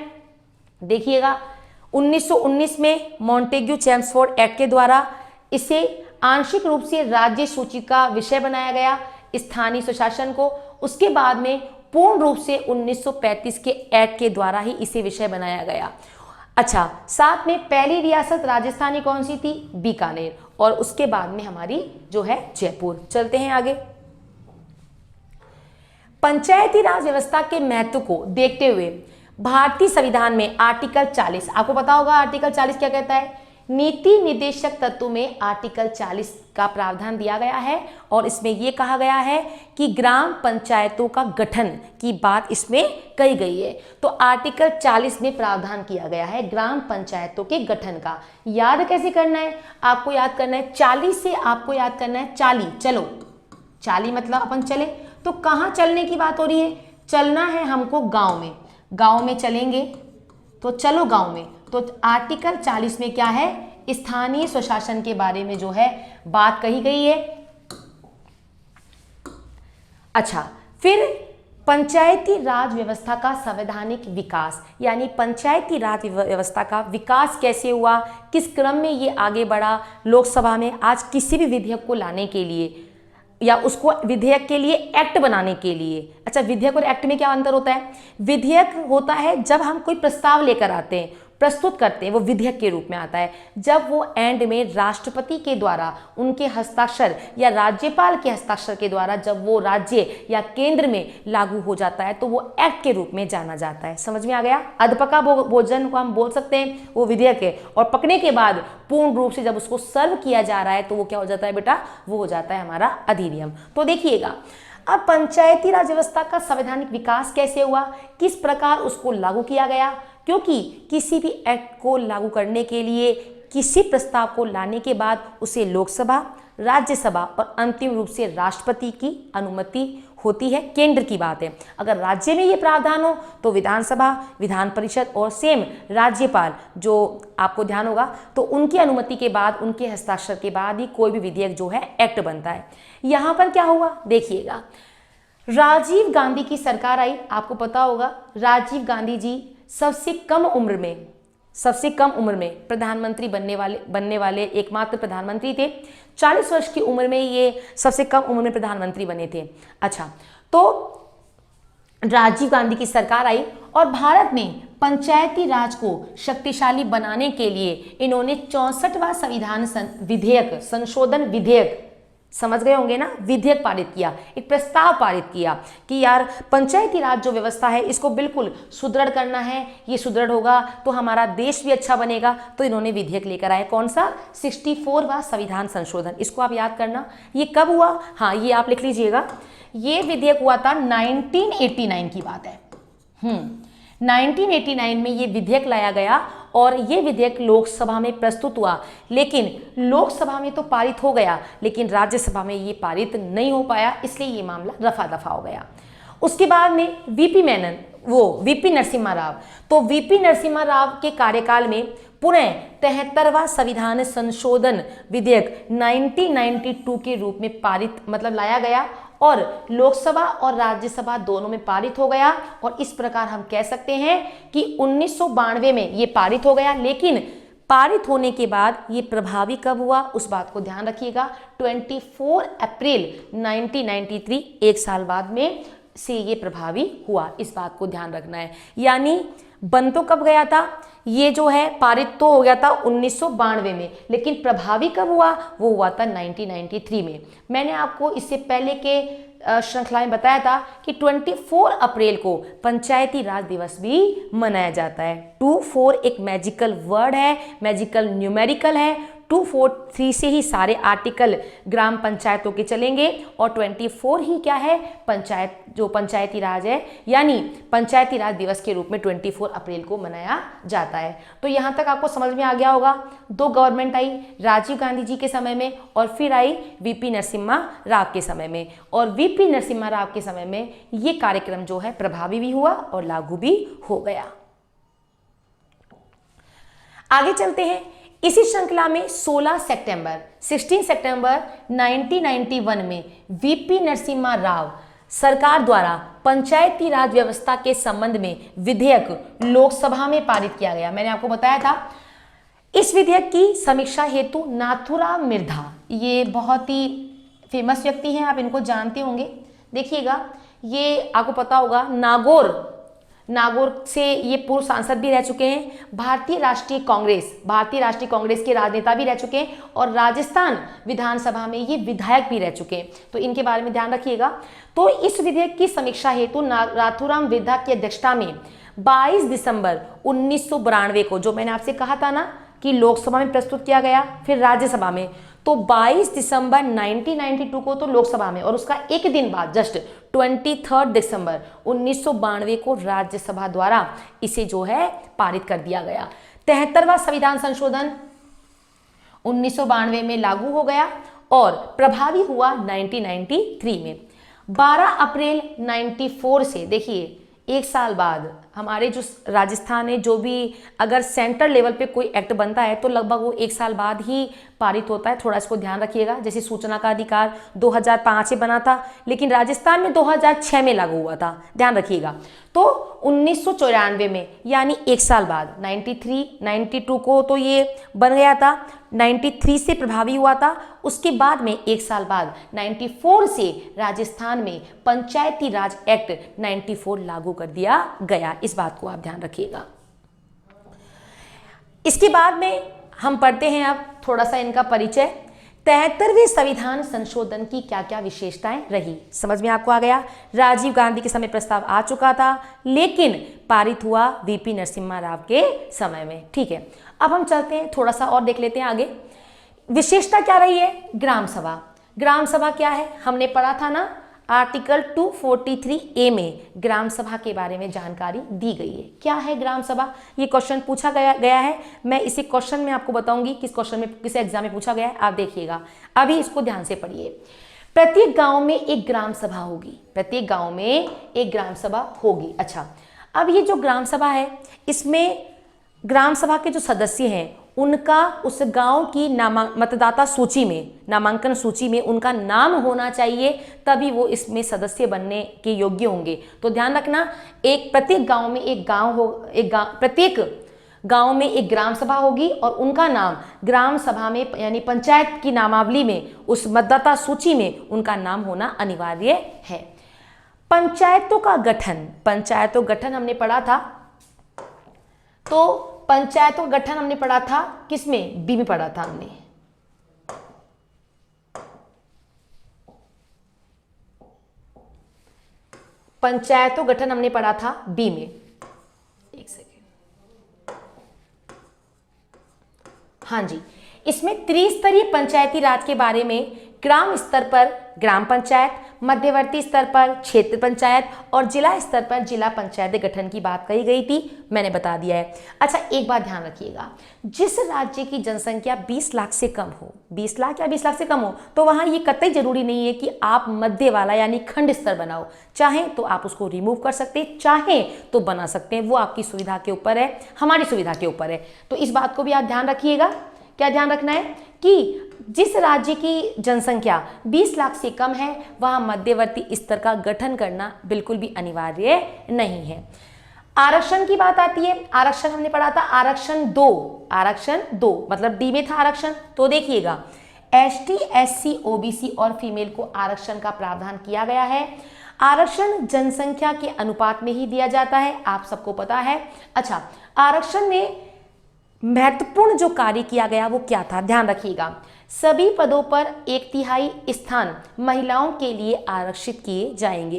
देखिएगा, 1919 में मॉन्टेग्यू चैम्सफोर्ड एक्ट के द्वारा इसे आंशिक रूप से राज्य सूची का विषय बनाया गया स्थानीय स्वशासन को। उसके बाद में पूर्ण रूप से 1935 के एक्ट के द्वारा ही इसे विषय बनाया गया। अच्छा, साथ में पहली रियासत राजस्थानी कौन सी थी? बीकानेर। और उसके बाद में हमारी जो है जयपुर। चलते हैं आगे। पंचायती राज व्यवस्था के महत्व को देखते हुए भारतीय संविधान में आर्टिकल 40, आपको पता होगा आर्टिकल 40 क्या कहता है? नीति निर्देशक तत्व में आर्टिकल 40 का प्रावधान दिया गया है और इसमें यह कहा गया है कि ग्राम पंचायतों का गठन की बात इसमें कही गई है। तो आर्टिकल 40 में प्रावधान किया गया है ग्राम पंचायतों के गठन का। याद कैसे करना है? आपको याद करना है 40 से, आपको याद करना है 40। चलो 40 मतलब अपन चले, तो कहाँ चलने की बात हो रही है? चलना है हमको गांव में। गांव में चलेंगे तो चलो गांव में। तो आर्टिकल 40 में क्या है? स्थानीय स्वशासन के बारे में जो है बात कही गई है। अच्छा, फिर पंचायती राज व्यवस्था का संवैधानिक विकास, यानी पंचायती राज व्यवस्था का विकास कैसे हुआ, किस क्रम में ये आगे बढ़ा लोकसभा में। आज किसी भी विधेयक को लाने के लिए या उसको विधेयक के लिए एक्ट बनाने के लिए, अच्छा विधेयक और एक्ट में क्या अंतर होता है? विधेयक होता है जब हम कोई प्रस्ताव लेकर आते हैं, प्रस्तुत करते हैं, वो विधेयक के रूप में आता है। जब वो एंड में राष्ट्रपति के द्वारा उनके हस्ताक्षर या राज्यपाल के हस्ताक्षर के द्वारा जब वो राज्य या केंद्र में लागू हो जाता है तो वो एक्ट के रूप में जाना जाता है। समझ में आ गया? अधपका भोजन को हम बोल सकते हैं, वो विधेयक है। और पकने के बाद पूर्ण रूप से जब उसको सर्व किया जा रहा है तो वो क्या हो जाता है बेटा? वो हो जाता है हमारा अधिनियम। तो देखिएगा, अब पंचायती राज व्यवस्था का संवैधानिक विकास कैसे हुआ, किस प्रकार उसको लागू किया गया, क्योंकि किसी भी एक्ट को लागू करने के लिए किसी प्रस्ताव को लाने के बाद उसे लोकसभा, राज्यसभा और अंतिम रूप से राष्ट्रपति की अनुमति होती है। केंद्र की बात है। अगर राज्य में ये प्रावधान हो तो विधानसभा, विधान परिषद और सेम राज्यपाल, जो आपको ध्यान होगा, तो उनकी अनुमति के बाद, उनके हस्ताक्षर के बाद ही कोई भी विधेयक जो है एक्ट बनता है। यहाँ पर क्या हुआ देखिएगा, राजीव गांधी की सरकार आई। आपको पता होगा राजीव गांधी जी सबसे कम उम्र में प्रधानमंत्री बनने वाले एकमात्र प्रधानमंत्री थे। 40 वर्ष की उम्र में ये सबसे कम उम्र में प्रधानमंत्री बने थे। अच्छा, तो राजीव गांधी की सरकार आई और भारत में पंचायती राज को शक्तिशाली बनाने के लिए इन्होंने 64वां संविधान संशोधन विधेयक, समझ गए होंगे ना, विधेयक पारित किया, एक प्रस्ताव पारित किया कि यार पंचायती राज जो व्यवस्था है इसको बिल्कुल सुदृढ़ करना है। ये सुदृढ़ होगा तो हमारा देश भी अच्छा बनेगा। तो इन्होंने विधेयक लेकर आए, कौन सा? 64वां संविधान संशोधन। इसको आप याद करना। ये कब हुआ? हाँ, ये आप लिख लीजिएगा। ये विधेयक हुआ था 1989 की बात है। 1989 में ये विधेयक लाया गया और ये विधेयक लोकसभा में प्रस्तुत हुआ, लेकिन लोकसभा में तो पारित हो गया लेकिन राज्यसभा में ये पारित नहीं हो पाया, इसलिए ये मामला रफा दफा हो गया। उसके बाद में वीपी नरसिम्हा राव, तो वीपी नरसिम्हा राव के कार्यकाल में पुनः 73वां संविधान संशोधन विधेयक 1992 के रूप में पारित लाया गया और लोकसभा और राज्यसभा दोनों में पारित हो गया। और इस प्रकार हम कह सकते हैं कि 1992 में ये पारित हो गया, लेकिन पारित होने के बाद ये प्रभावी कब हुआ उस बात को ध्यान रखिएगा। 24 अप्रैल 1993, एक साल बाद में से ये प्रभावी हुआ, इस बात को ध्यान रखना है। यानी बन तो कब गया था, ये जो है पारित तो हो गया था 1992 में, लेकिन प्रभावी कब हुआ? वो हुआ था 1993 में। मैंने आपको इससे पहले के श्रृंखला में बताया था कि 24 अप्रैल को पंचायती राज दिवस भी मनाया जाता है। 24 एक मैजिकल वर्ड है, मैजिकल न्यूमेरिकल है। 243 से ही सारे आर्टिकल ग्राम पंचायतों के चलेंगे और 24 ही क्या है? पंचायती राज है, यानी पंचायती राज दिवस के रूप में 24 अप्रैल को मनाया जाता है। तो यहाँ तक आपको समझ में आ गया होगा। 2 गवर्नमेंट आई, राजीव गांधी जी के समय में और फिर आई वीपी नरसिम्हा राव के समय में। और वीपी नरसिम्हा राव के समय में ये कार्यक्रम जो है प्रभावी भी हुआ और लागू भी हो गया। आगे चलते हैं। इसी श्रृंखला में 16 सितंबर 1991 में वीपी नरसिम्हा राव सरकार द्वारा पंचायती राज व्यवस्था के संबंध में विधेयक लोकसभा में पारित किया गया। मैंने आपको बताया था इस विधेयक की समीक्षा हेतु नाथूराम मिर्धा, ये बहुत ही फेमस व्यक्ति हैं, आप इनको जानते होंगे। देखिएगा, ये आपको पता होगा, नागौर से ये पूर्व सांसद भी रह चुके हैं, भारतीय राष्ट्रीय कांग्रेस के राजनेता भी रह चुके हैं, और राजस्थान विधानसभा में ये विधायक भी रह चुके हैं, तो इनके बारे में ध्यान रखिएगा। तो इस विधेयक की समीक्षा हेतु नाथूराम मिर्धा की अध्यक्षता में 22 दिसंबर 1992 को, जो मैंने आपसे कहा था ना कि लोकसभा में प्रस्तुत किया गया, फिर राज्यसभा में, तो 22 दिसंबर 1992 को तो लोकसभा में, और उसका एक दिन बाद जस्ट 23 दिसंबर 1992 को राज्यसभा द्वारा इसे जो है पारित कर दिया गया। 73वां संविधान संशोधन 1992 में लागू हो गया और प्रभावी हुआ 1993 में। 12 अप्रैल 94 से, देखिए एक साल बाद हमारे जो राजस्थान है, जो भी अगर सेंट्रल लेवल पे कोई एक्ट बनता है तो लगभग वो एक साल बाद ही पारित होता है, थोड़ा इसको ध्यान रखिएगा। जैसे सूचना का अधिकार 2005 में बना था, लेकिन राजस्थान में 2006 में लागू हुआ था, ध्यान रखिएगा। तो 1994 में, यानी एक साल बाद 92 को तो ये बन गया था, 93 से प्रभावी हुआ था, उसके बाद में एक साल बाद 94 से राजस्थान में पंचायती राज एक्ट 94 लागू कर दिया गया। इस बात को आप ध्यान रखिएगा। इसके बाद में हम पढ़ते हैं अब थोड़ा सा इनका परिचय। 73वें संविधान संशोधन की क्या क्या विशेषताएं रही, समझ में आपको आ गया। राजीव गांधी के समय प्रस्ताव आ चुका था, लेकिन पारित हुआ वीपी नरसिम्हा राव के समय में। ठीक है, अब हम चलते हैं, थोड़ा सा और देख लेते हैं आगे। विशेषता क्या रही है? ग्राम सभा। ग्राम सभा क्या है, हमने पढ़ा था ना, आर्टिकल 243A में ग्राम सभा के बारे में जानकारी दी गई है। क्या है ग्राम सभा? ये क्वेश्चन पूछा गया है। मैं इसी क्वेश्चन में आपको बताऊंगी किस क्वेश्चन में, किस एग्जाम में पूछा गया है, आप देखिएगा। अभी इसको ध्यान से पढ़िए। प्रत्येक गांव में एक ग्राम सभा होगी, प्रत्येक गांव में एक ग्राम सभा होगी। अच्छा, अब ये जो ग्राम सभा है, इसमें ग्राम सभा के जो सदस्य हैं उनका उस गांव की मतदाता सूची में, नामांकन सूची में उनका नाम होना चाहिए, तभी वो इसमें सदस्य बनने के योग्य होंगे। तो ध्यान रखना, प्रत्येक गांव में प्रत्येक गांव में एक ग्राम सभा होगी और उनका नाम ग्राम सभा में यानी पंचायत की नामावली में, उस मतदाता सूची में उनका नाम होना अनिवार्य है। पंचायतों का गठन हमने पढ़ा था, तो पंचायतों का गठन हमने पढ़ा था किसमें? बी में पढ़ा था हमने। पंचायतों गठन हमने पढ़ा था बी में। एक सेकेंड, हाँ जी, इसमें त्रिस्तरीय पंचायती राज के बारे में ग्राम स्तर पर ग्राम पंचायत, मध्यवर्ती स्तर पर क्षेत्र पंचायत और जिला स्तर पर जिला पंचायत गठन की बात कही गई थी, मैंने बता दिया है। अच्छा, एक बात ध्यान रखिएगा, जिस राज्य की जनसंख्या 20 लाख से कम हो, 20 लाख या 20 लाख से कम हो, तो वहां ये कतई जरूरी नहीं है कि आप मध्य वाला यानी खंड स्तर बनाओ। चाहें तो आप उसको रिमूव कर सकते हैं, चाहें तो बना सकते हैं, वो आपकी सुविधा के ऊपर है, हमारी सुविधा के ऊपर है। तो इस बात को भी आप ध्यान रखिएगा। क्या ध्यान रखना है कि जिस राज्य की जनसंख्या 20 लाख से कम है, वहां मध्यवर्ती स्तर का गठन करना बिल्कुल भी अनिवार्य नहीं है। आरक्षण की बात आती है, आरक्षण हमने पढ़ा था आरक्षण 2 मतलब डी में था आरक्षण। तो देखिएगा, एसटी, एससी, ओबीसी और फीमेल को आरक्षण का प्रावधान किया गया है। आरक्षण जनसंख्या के अनुपात में ही दिया जाता है, आप सबको पता है। अच्छा, आरक्षण में महत्वपूर्ण जो कार्य किया गया वो क्या था, ध्यान रखिएगा। सभी पदों पर 1/3 स्थान महिलाओं के लिए आरक्षित किए जाएंगे।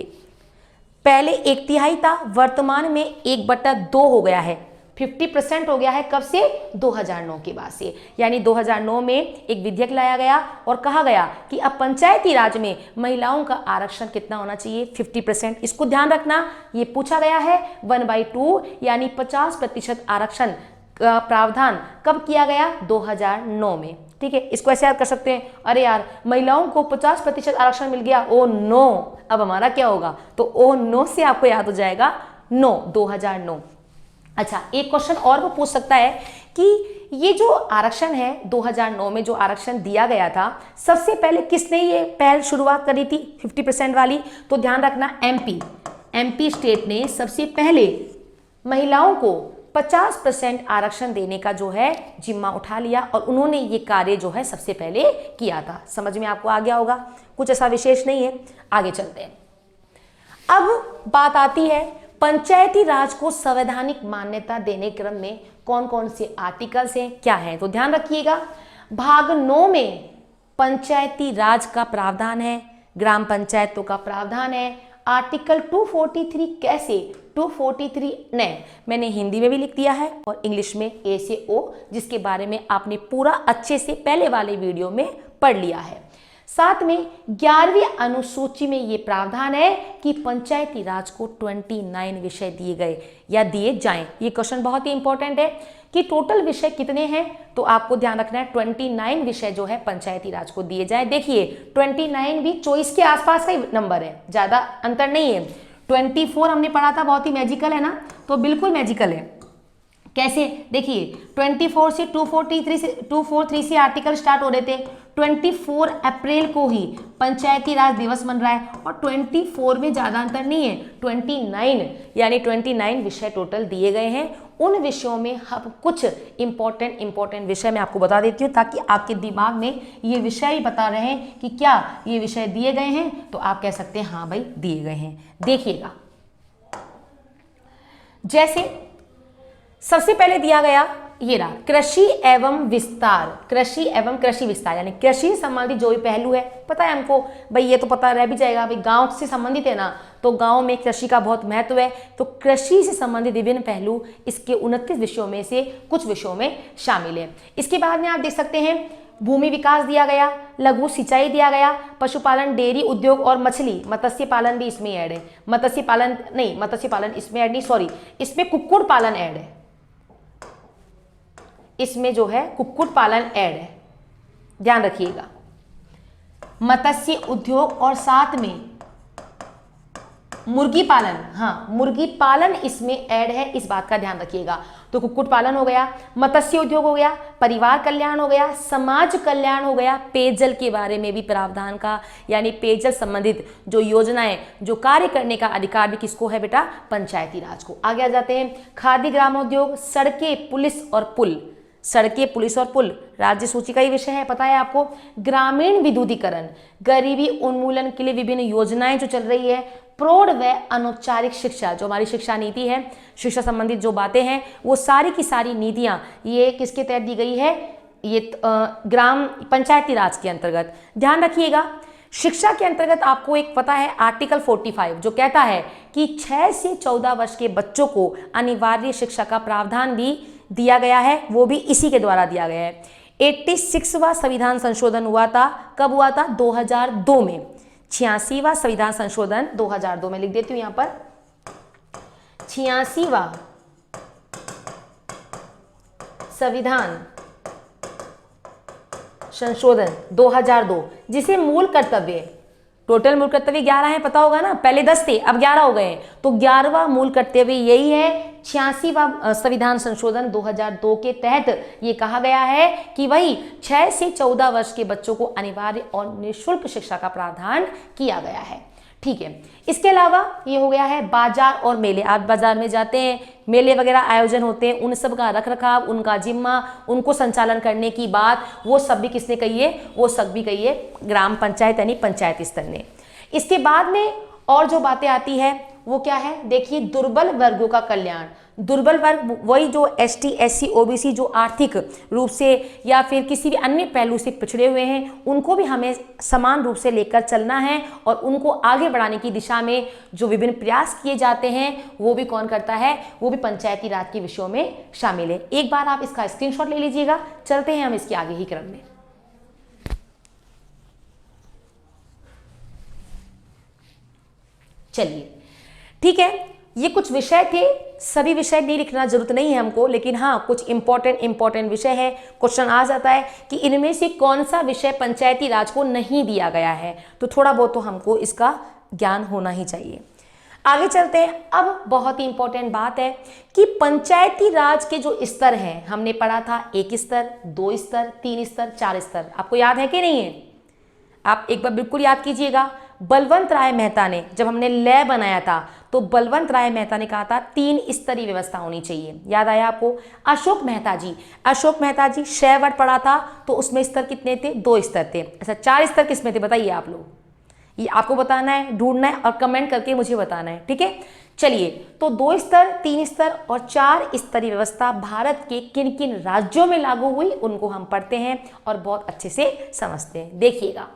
पहले 1/3 था, वर्तमान में 1/2 हो गया है, 50% हो गया है। कब से? 2009 के बाद से। यानी 2009 में एक विधेयक लाया गया और कहा गया कि अब पंचायती राज में महिलाओं का आरक्षण कितना होना चाहिए? 50%। इसको ध्यान रखना, ये पूछा गया है। 1/2 यानी 50% आरक्षण का प्रावधान कब किया गया? 2009 में। ठीक है, इसको ऐसे याद कर सकते हैं, अरे यार महिलाओं को 50% आरक्षण मिल गया, ओ नो, अब हमारा क्या होगा? तो ओ नो से आपको याद हो जाएगा 2009। अच्छा, एक क्वेश्चन और वो पूछ सकता है कि ये जो आरक्षण है 2009 में जो आरक्षण दिया गया था, सबसे पहले किसने ये पहल शुरुआत करी थी 50% वाली? तो ध्यान रखना, एमपी स्टेट ने सबसे पहले महिलाओं को 50% आरक्षण देने का जो है जिम्मा उठा लिया और उन्होंने ये कार्य जो है सबसे पहले किया था। समझ में आपको आ गया होगा, कुछ ऐसा विशेष नहीं है। आगे चलते हैं। अब बात आती है पंचायती राज को संवैधानिक मान्यता देने क्रम में कौन कौन से आर्टिकल्स हैं, क्या है। तो ध्यान रखिएगा, भाग 9 में पंचायती राज का प्रावधान है, ग्राम पंचायतों का प्रावधान है। आर्टिकल 243 कैसे, 243 ने मैंने हिंदी में भी लिख दिया है और इंग्लिश में ए से ओ, जिसके बारे में आपने पूरा अच्छे से पहले वाले वीडियो में पढ़ लिया है। साथ में 11वीं अनुसूची में ये प्रावधान है कि पंचायती राज को 29 विषय दिए गए या दिए जाएं। ये क्वेश्चन बहुत ही इंपॉर्टेंट है कि टोटल विषय कितने हैं, तो आपको ध्यान रखना है 29 विषय जो है पंचायती राज को दिए जाए। देखिए 29 भी 24 के आसपास का ही नंबर है, ज्यादा अंतर नहीं है। 24 हमने पढ़ा था, बहुत ही मैजिकल है ना, तो बिल्कुल मैजिकल है। कैसे, देखिए 24 से 243 से आर्टिकल स्टार्ट हो रहे थे। 24 अप्रैल को ही पंचायती राज दिवस मन रहा है और 24 में ज़्यादा अंतर नहीं है, 29 यानी 29 विषय टोटल दिए गए हैं। उन विषयों में हम कुछ इंपॉर्टेंट विषय मैं आपको बता देती हूँ ताकि आपके दिमाग में ये विषय ही बता रहे हैं कि क्या ये विषय दिए गए हैं, तो आप कह सकते हैं हाँ भाई दिए गए हैं। देखिएगा, जैसे सबसे पहले दिया गया ये रहा कृषि एवं विस्तार, कृषि एवं कृषि विस्तार यानी कृषि से संबंधित जो भी पहलू है, पता है हमको भाई, ये तो पता रह भी जाएगा भाई, गांव से संबंधित है ना, तो गांव में कृषि का बहुत महत्व है। तो कृषि से संबंधित विभिन्न पहलू इसके 29 विषयों में से कुछ विषयों में शामिल है। इसके बाद में आप देख सकते हैं भूमि विकास दिया गया, लघु सिंचाई दिया गया, पशुपालन, डेयरी उद्योग और मछली, मत्स्य पालन भी इसमें ऐड है। मत्स्य पालन इसमें ऐड नहीं, सॉरी, इसमें कुक्कुट पालन ऐड है, इसमें जो है कुक्कुट पालन ऐड है, ध्यान रखिएगा। मत्स्य उद्योग और साथ में मुर्गी पालन, हाँ मुर्गी पालन इसमें ऐड है, इस बात का ध्यान रखिएगा। तो कुक्कुट पालन हो गया, मत्स्य उद्योग हो गया, परिवार कल्याण हो गया, समाज कल्याण हो गया, पेयजल के बारे में भी प्रावधान का, यानी पेयजल संबंधित जो योजनाएं, जो कार्य करने का अधिकार भी किसको है बेटा, पंचायती राज को। आगे आ जाते हैं, खाद्य ग्रामोद्योग, सड़कें, पुलिस और पुल, सड़कें, पुलिस और पुल राज्य सूची का ही विषय है, पता है आपको। ग्रामीण विद्युतीकरण, गरीबी उन्मूलन के लिए विभिन्न योजनाएं जो चल रही है, प्रौढ़ व अनौपचारिक शिक्षा, जो हमारी शिक्षा नीति है, शिक्षा संबंधित जो बातें हैं, वो सारी की सारी नीतियां ये किसके तहत दी गई है, ये ग्राम पंचायती राज के अंतर्गत। ध्यान रखिएगा, शिक्षा के अंतर्गत आपको एक पता है आर्टिकल 45 जो कहता है कि 6 से 14 वर्ष के बच्चों को अनिवार्य शिक्षा का प्रावधान भी दिया गया है, वो भी इसी के द्वारा दिया गया है। 86वां संविधान संशोधन हुआ था, कब हुआ था, 2002 में। 86वां संविधान संशोधन 2002 में, लिख देती हूं यहां पर, 86वां संविधान संशोधन 2002, जिसे मूल कर्तव्य, टोटल मूल कर्तव्य 11 है, पता होगा ना, पहले 10 थे अब 11 हो गए, तो 11वां मूल कर्तव्य यही है। 86वां संविधान संशोधन 2002 के तहत ये कहा गया है कि वही 6 से 14 वर्ष के बच्चों को अनिवार्य और निःशुल्क शिक्षा का प्रावधान किया गया है। ठीक है, इसके अलावा ये हो गया है बाजार और मेले। आप बाजार में जाते हैं, मेले वगैरह आयोजन होते हैं, उन सब का रख रखाव, उनका जिम्मा, उनको संचालन करने की बात, वो सब भी किसने कही है, वो सब भी कही है ग्राम पंचायत यानी पंचायत स्तर ने। इसके बाद में और जो बातें आती है वो क्या है, देखिए दुर्बल वर्गों का कल्याण। दुर्बल वर्ग वही जो ST SC OBC जो आर्थिक रूप से या फिर किसी भी अन्य पहलू से पिछड़े हुए हैं, उनको भी हमें समान रूप से लेकर चलना है और उनको आगे बढ़ाने की दिशा में जो विभिन्न प्रयास किए जाते हैं वो भी कौन करता है, वो भी पंचायती राज के विषयों में शामिल है। एक बार आप इसका स्क्रीनशॉट ले लीजिएगा, चलते हैं हम इसके आगे ही क्रम में। चलिए ठीक है, ये कुछ विषय थे, सभी विषय नहीं लिखना जरूरत नहीं है हमको, लेकिन हाँ कुछ इंपॉर्टेंट विषय है। क्वेश्चन आ जाता है कि इनमें से कौन सा विषय पंचायती राज को नहीं दिया गया है, तो थोड़ा बहुत तो हमको इसका ज्ञान होना ही चाहिए। आगे चलते हैं। अब बहुत ही इंपॉर्टेंट बात है कि पंचायती राज के जो स्तर हैं, हमने पढ़ा था 1 स्तर, 2 स्तर, 3 स्तर, 4 स्तर, आपको याद है कि नहीं है? आप एक बार बिल्कुल याद कीजिएगा। बलवंत राय मेहता ने जब हमने लय बनाया था तो बलवंत राय मेहता ने कहा था 3 स्तरीय व्यवस्था होनी चाहिए। याद आया आपको? अशोक मेहता जी 6 वर्ड पढ़ा था, तो उसमें स्तर कितने थे? 2 स्तर थे। अच्छा, 4 स्तर किसमें थे बताइए आप लोग? ये आपको बताना है, ढूंढना है और कमेंट करके मुझे बताना है, ठीक है। चलिए, तो 2 स्तर, 3 स्तर और 4 स्तरीय व्यवस्था भारत के किन किन राज्यों में लागू हुई उनको हम पढ़ते हैं और बहुत अच्छे से समझते हैं। देखिएगा,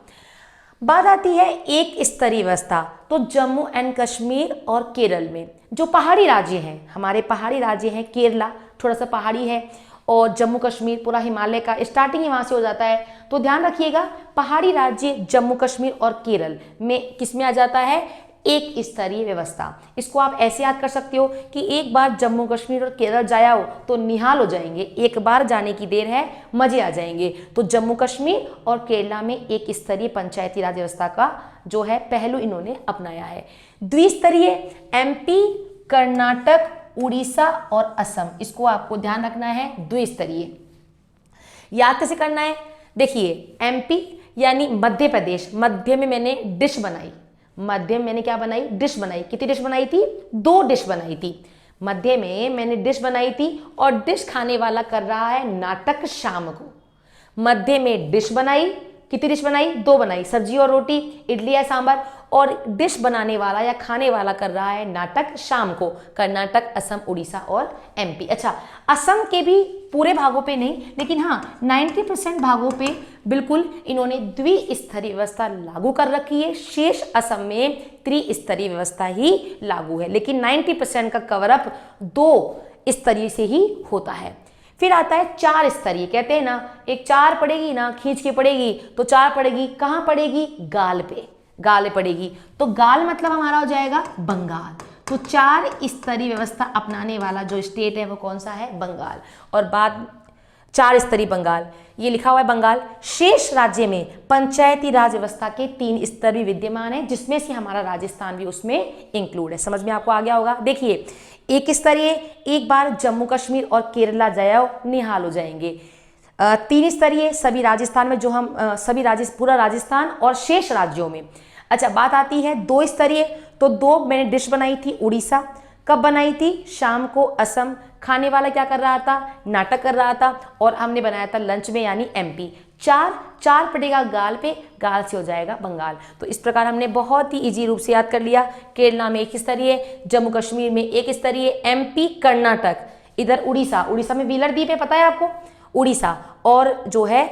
बात आती है 1 स्तरीय व्यवस्था। तो जम्मू एंड कश्मीर और केरल में जो पहाड़ी राज्य हैं, हमारे पहाड़ी राज्य हैं, केरला थोड़ा सा पहाड़ी है और जम्मू कश्मीर पूरा हिमालय का स्टार्टिंग ही वहां से हो जाता है। तो ध्यान रखिएगा, पहाड़ी राज्य जम्मू कश्मीर और केरल में किस में आ जाता है? 1 स्तरीय व्यवस्था। इसको आप ऐसे याद कर सकते हो कि एक बार जम्मू कश्मीर और केरल जाया हो तो निहाल हो जाएंगे, एक बार जाने की देर है, मजे आ जाएंगे। तो जम्मू कश्मीर और केरला में 1 स्तरीय पंचायती राज व्यवस्था का जो है पहलू इन्होंने अपनाया है। द्विस्तरीय MP, कर्नाटक, उड़ीसा और असम, इसको आपको ध्यान रखना है, द्विस्तरीय। याद कैसे करना है? देखिए, MP यानी मध्य प्रदेश, मध्य में मैंने डिश बनाई, मध्य में मैंने क्या बनाई? डिश बनाई। कितनी डिश बनाई थी? 2 डिश बनाई थी। मध्य में मैंने डिश बनाई थी और डिश खाने वाला कर रहा है नाटक शाम को। मध्य में डिश बनाई, कितनी डिश बनाई? 2 बनाई, सब्जी और रोटी, इडली या सांभर, और डिश बनाने वाला या खाने वाला कर रहा है नाटक शाम को, कर्नाटक, असम, उड़ीसा और MP। अच्छा, असम के भी पूरे भागों पे नहीं, लेकिन हाँ 90% भागों पे बिल्कुल इन्होंने द्विस्तरीय व्यवस्था लागू कर रखी है। शेष असम में त्रिस्तरीय व्यवस्था ही लागू है, लेकिन 90% का कवरअप 2 स्तरीय से ही होता है। फिर आता है 4 स्तरीय। कहते हैं ना, एक 4 पड़ेगी ना, खींच के पड़ेगी, तो 4 पड़ेगी, कहाँ पड़ेगी? गाल पे, गाल पड़ेगी। तो गाल मतलब हमारा हो जाएगा बंगाल। तो 4 स्तरीय व्यवस्था अपनाने वाला जो स्टेट है वो कौन सा है? बंगाल। और बाद 4 स्तरीय बंगाल, ये लिखा हुआ है बंगाल। शेष राज्य में पंचायती राज व्यवस्था के 3 स्तर भी विद्यमान है, जिसमें से हमारा राजस्थान भी उसमें इंक्लूड है। समझ में आपको आ गया होगा? देखिए, 1 स्तरीय, एक बार जम्मू कश्मीर और केरला जाओ निहाल हो जाएंगे। 3 स्तरीय, सभी राजस्थान में, जो हम पूरा राजस्थान और शेष राज्यों में। अच्छा, बात आती है 2 स्तरीय। तो 2 मैंने डिश बनाई थी, उड़ीसा। कब बनाई थी? शाम को, असम। खाने वाला क्या कर रहा था? नाटक कर रहा था। और हमने बनाया था लंच में, यानी MP। 4 पड़ेगा गाल पे, गाल से हो जाएगा बंगाल। तो इस प्रकार हमने बहुत ही इजी रूप से याद कर लिया। केरला में 1 स्तरीय, जम्मू कश्मीर में 1 स्तरीय, MP, कर्नाटक, इधर उड़ीसा, उड़ीसा में व्हीलर द्वीप है, पता है आपको? उड़ीसा और जो है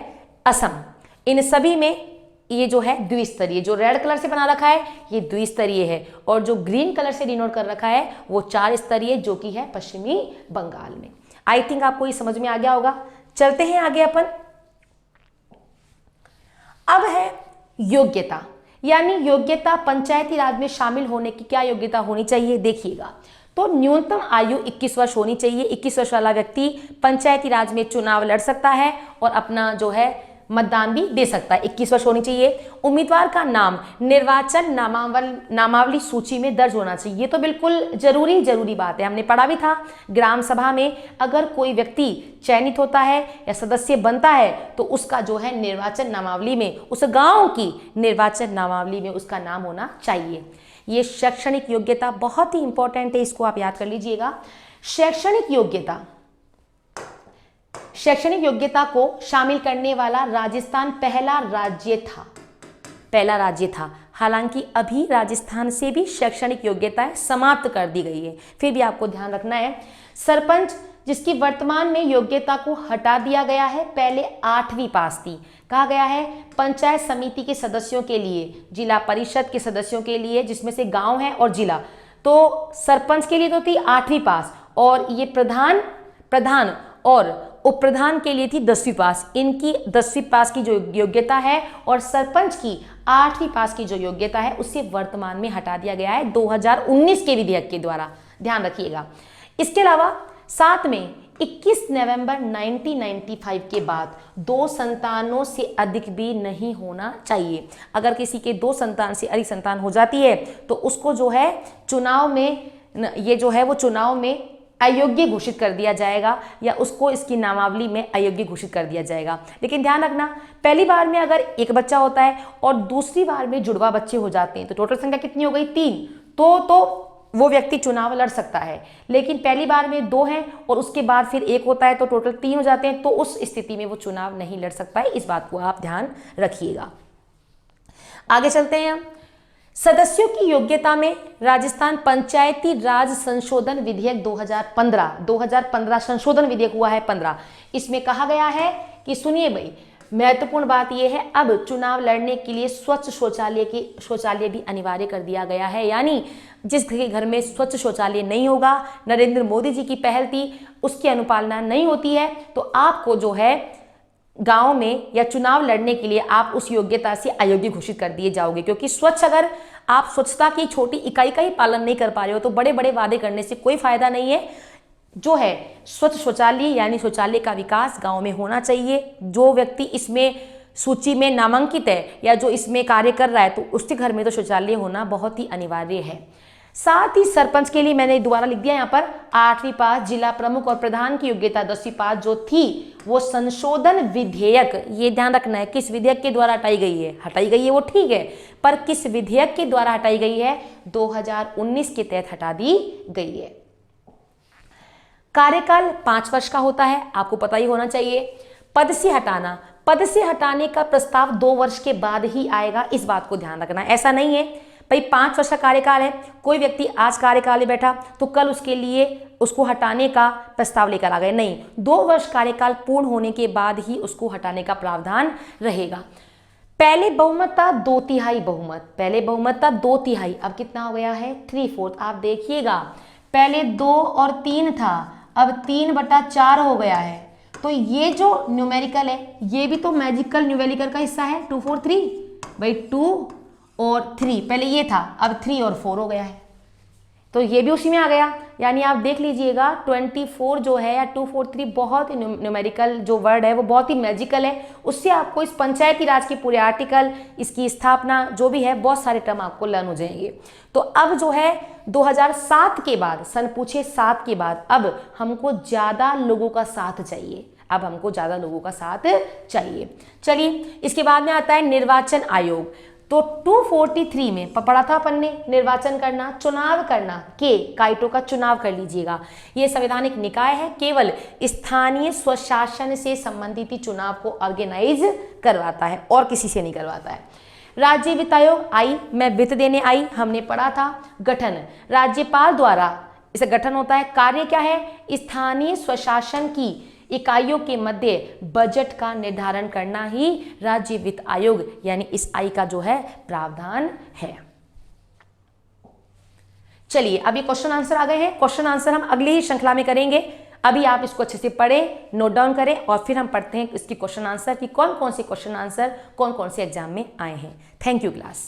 असम, इन सभी में ये जो है द्विस्तरीय। जो रेड कलर से बना रखा है ये द्विस्तरीय है, और जो ग्रीन कलर से डिनोट कर रखा है वो 4 स्तरीय, जो कि है पश्चिमी बंगाल में। आई थिंक आपको ये समझ में आ गया होगा। चलते हैं आगे अपन। अब है योग्यता, यानी योग्यता, पंचायती राज में शामिल होने की क्या योग्यता होनी चाहिए? देखिएगा, तो न्यूनतम आयु 21 वर्ष होनी चाहिए। 21 वर्ष वाला व्यक्ति पंचायती राज में चुनाव लड़ सकता है और अपना जो है मतदान भी दे सकता है। 21 वर्ष होनी चाहिए। उम्मीदवार का नाम निर्वाचन नामावली सूची में दर्ज होना चाहिए। ये तो बिल्कुल जरूरी बात है, हमने पढ़ा भी था। ग्राम सभा में अगर कोई व्यक्ति चयनित होता है या सदस्य बनता है तो उसका जो है निर्वाचन नामावली में, उस गांव की निर्वाचन नामावली में उसका नाम होना चाहिए। ये शैक्षणिक योग्यता बहुत ही इंपॉर्टेंट है, इसको आप याद कर लीजिएगा। शैक्षणिक योग्यता को शामिल करने वाला राजस्थान पहला राज्य था। हालांकि अभी राजस्थान से भी शैक्षणिक योग्यताएं समाप्त कर दी गई है। फिर भी आपको ध्यान रखना है, सरपंच जिसकी वर्तमान में योग्यता को हटा दिया गया है, पहले 8वीं पास थी। कहा गया है पंचायत समिति के सदस्यों के लिए, जिला परिषद के सदस्यों के लिए, जिसमें से गांव है और जिला, तो सरपंच के लिए तो थी 8वीं पास, और ये प्रधान और उप प्रधान के लिए थी 10वीं पास। इनकी 10वीं पास की जो योग्यता है और सरपंच की 8वीं पास की जो योग्यता है उसे वर्तमान में हटा दिया गया है 2019 के विधेयक के द्वारा, ध्यान रखिएगा। इसके अलावा साथ में 21 नवंबर 1995 के बाद 2 संतानों से अधिक भी नहीं होना चाहिए। अगर किसी के 2 संतान से अधिक संतान हो जाती है तो उसको जो है चुनाव में, ये जो है वो चुनाव में अयोग्य घोषित कर दिया जाएगा, या उसको इसकी नामावली में अयोग्य घोषित कर दिया जाएगा। लेकिन ध्यान रखना, पहली बार में अगर एक बच्चा होता है और दूसरी बार में जुड़वा बच्चे हो जाते हैं तो टोटल संख्या कितनी हो गई? 3। तो वो व्यक्ति चुनाव लड़ सकता है। लेकिन पहली बार में 2 हैं और उसके बाद फिर 1 होता है तो टोटल 3 हो जाते हैं, तो उस स्थिति में वो चुनाव नहीं लड़ सकता है। इस बात को आप ध्यान रखिएगा। आगे चलते हैं। सदस्यों की योग्यता में राजस्थान पंचायती राज संशोधन विधेयक 2015 संशोधन विधेयक हुआ है 15। इसमें कहा गया है कि सुनिए भाई, महत्वपूर्ण बात यह है, अब चुनाव लड़ने के लिए स्वच्छ शौचालय भी अनिवार्य कर दिया गया है। यानी जिस घर में स्वच्छ शौचालय नहीं होगा, नरेंद्र मोदी जी की पहल थी, उसकी अनुपालना नहीं होती है, तो आपको जो है गांव में या चुनाव लड़ने के लिए आप उस योग्यता से अयोग्य घोषित कर दिए जाओगे। क्योंकि अगर आप स्वच्छता की छोटी इकाई का ही पालन नहीं कर पा रहे हो तो बड़े बड़े वादे करने से कोई फायदा नहीं है। जो है स्वच्छ शौचालय यानी शौचालय का विकास गांव में होना चाहिए। जो व्यक्ति इसमें सूची में नामांकित है या जो इसमें कार्य कर रहा है तो उसके घर में तो शौचालय होना बहुत ही अनिवार्य है। साथ ही सरपंच के लिए मैंने दोबारा लिख दिया यहाँ पर 8वीं पास, जिला प्रमुख और प्रधान की योग्यता 10वीं पास जो थी वो संशोधन विधेयक, ये ध्यान रखना है किस विधेयक के द्वारा हटाई गई है वो ठीक है, पर किस विधेयक के द्वारा हटाई गई है, 2019 के तहत हटा दी गई है। कार्यकाल 5 वर्ष का होता है, आपको पता ही होना चाहिए। पद से हटाने का प्रस्ताव 2 वर्ष के बाद ही आएगा, इस बात को ध्यान रखना। ऐसा नहीं है भाई 5 वर्ष का कार्यकाल है, कोई व्यक्ति आज कार्यकाल में बैठा तो कल उसके लिए उसको हटाने का प्रस्ताव लेकर आ गए, नहीं, 2 वर्ष कार्यकाल पूर्ण होने के बाद ही उसको हटाने का प्रावधान रहेगा। पहले बहुमत था 2/3 बहुमत, पहले बहुमत था 2/3, अब कितना हो गया है 3/4। आप देखिएगा पहले 2 और 3 था, अब 3/4 हो गया है। तो ये जो न्यूमेरिकल है ये भी तो मैजिकल न्यूमेरिकल का हिस्सा है, 2 4 3 भाई, 2 और 3, पहले ये था, अब 3 और 4 हो गया है, तो ये भी उसी में आ गया। यानी आप देख लीजिएगा 24 जो है या 2 4 3 बहुत ही न्यूमेरिकल जो वर्ड है वो बहुत ही मैजिकल है। उससे आपको इस पंचायती राज के पूरे आर्टिकल, इसकी स्थापना जो भी है, बहुत सारे टर्म आपको लर्न हो जाएंगे। तो अब जो है 2007 के बाद, सन पूछे 7 के बाद, अब हमको ज़्यादा लोगों का साथ चाहिए, अब हमको ज़्यादा लोगों का साथ चाहिए। चलिए इसके बाद में आता है निर्वाचन आयोग। तो 243 में पढ़ा था अपन ने, निर्वाचन करना, चुनाव करना, काइटो का चुनाव कर लीजिएगा। ये संवैधानिक निकाय है, केवल स्थानीय स्वशासन से संबंधित ही चुनाव को ऑर्गेनाइज करवाता है और किसी से नहीं करवाता है। राज्य वित्त आयोग आई, मैं वित्त देने आई, हमने पढ़ा था। गठन, राज्यपाल द्वारा इसे गठन होता है। कार्य क्या है, स्थानीय स्वशासन की इकाइयों के मध्य बजट का निर्धारण करना ही राज्य वित्त आयोग यानी इस आई का जो है प्रावधान है। चलिए अभी क्वेश्चन आंसर आ गए हैं, क्वेश्चन आंसर हम अगली ही श्रृंखला में करेंगे। अभी आप इसको अच्छे से पढ़ें, नोट डाउन करें और फिर हम पढ़ते हैं इसकी क्वेश्चन आंसर कि कौन कौन से क्वेश्चन आंसर कौन कौन से एग्जाम में आए हैं। Thank you class.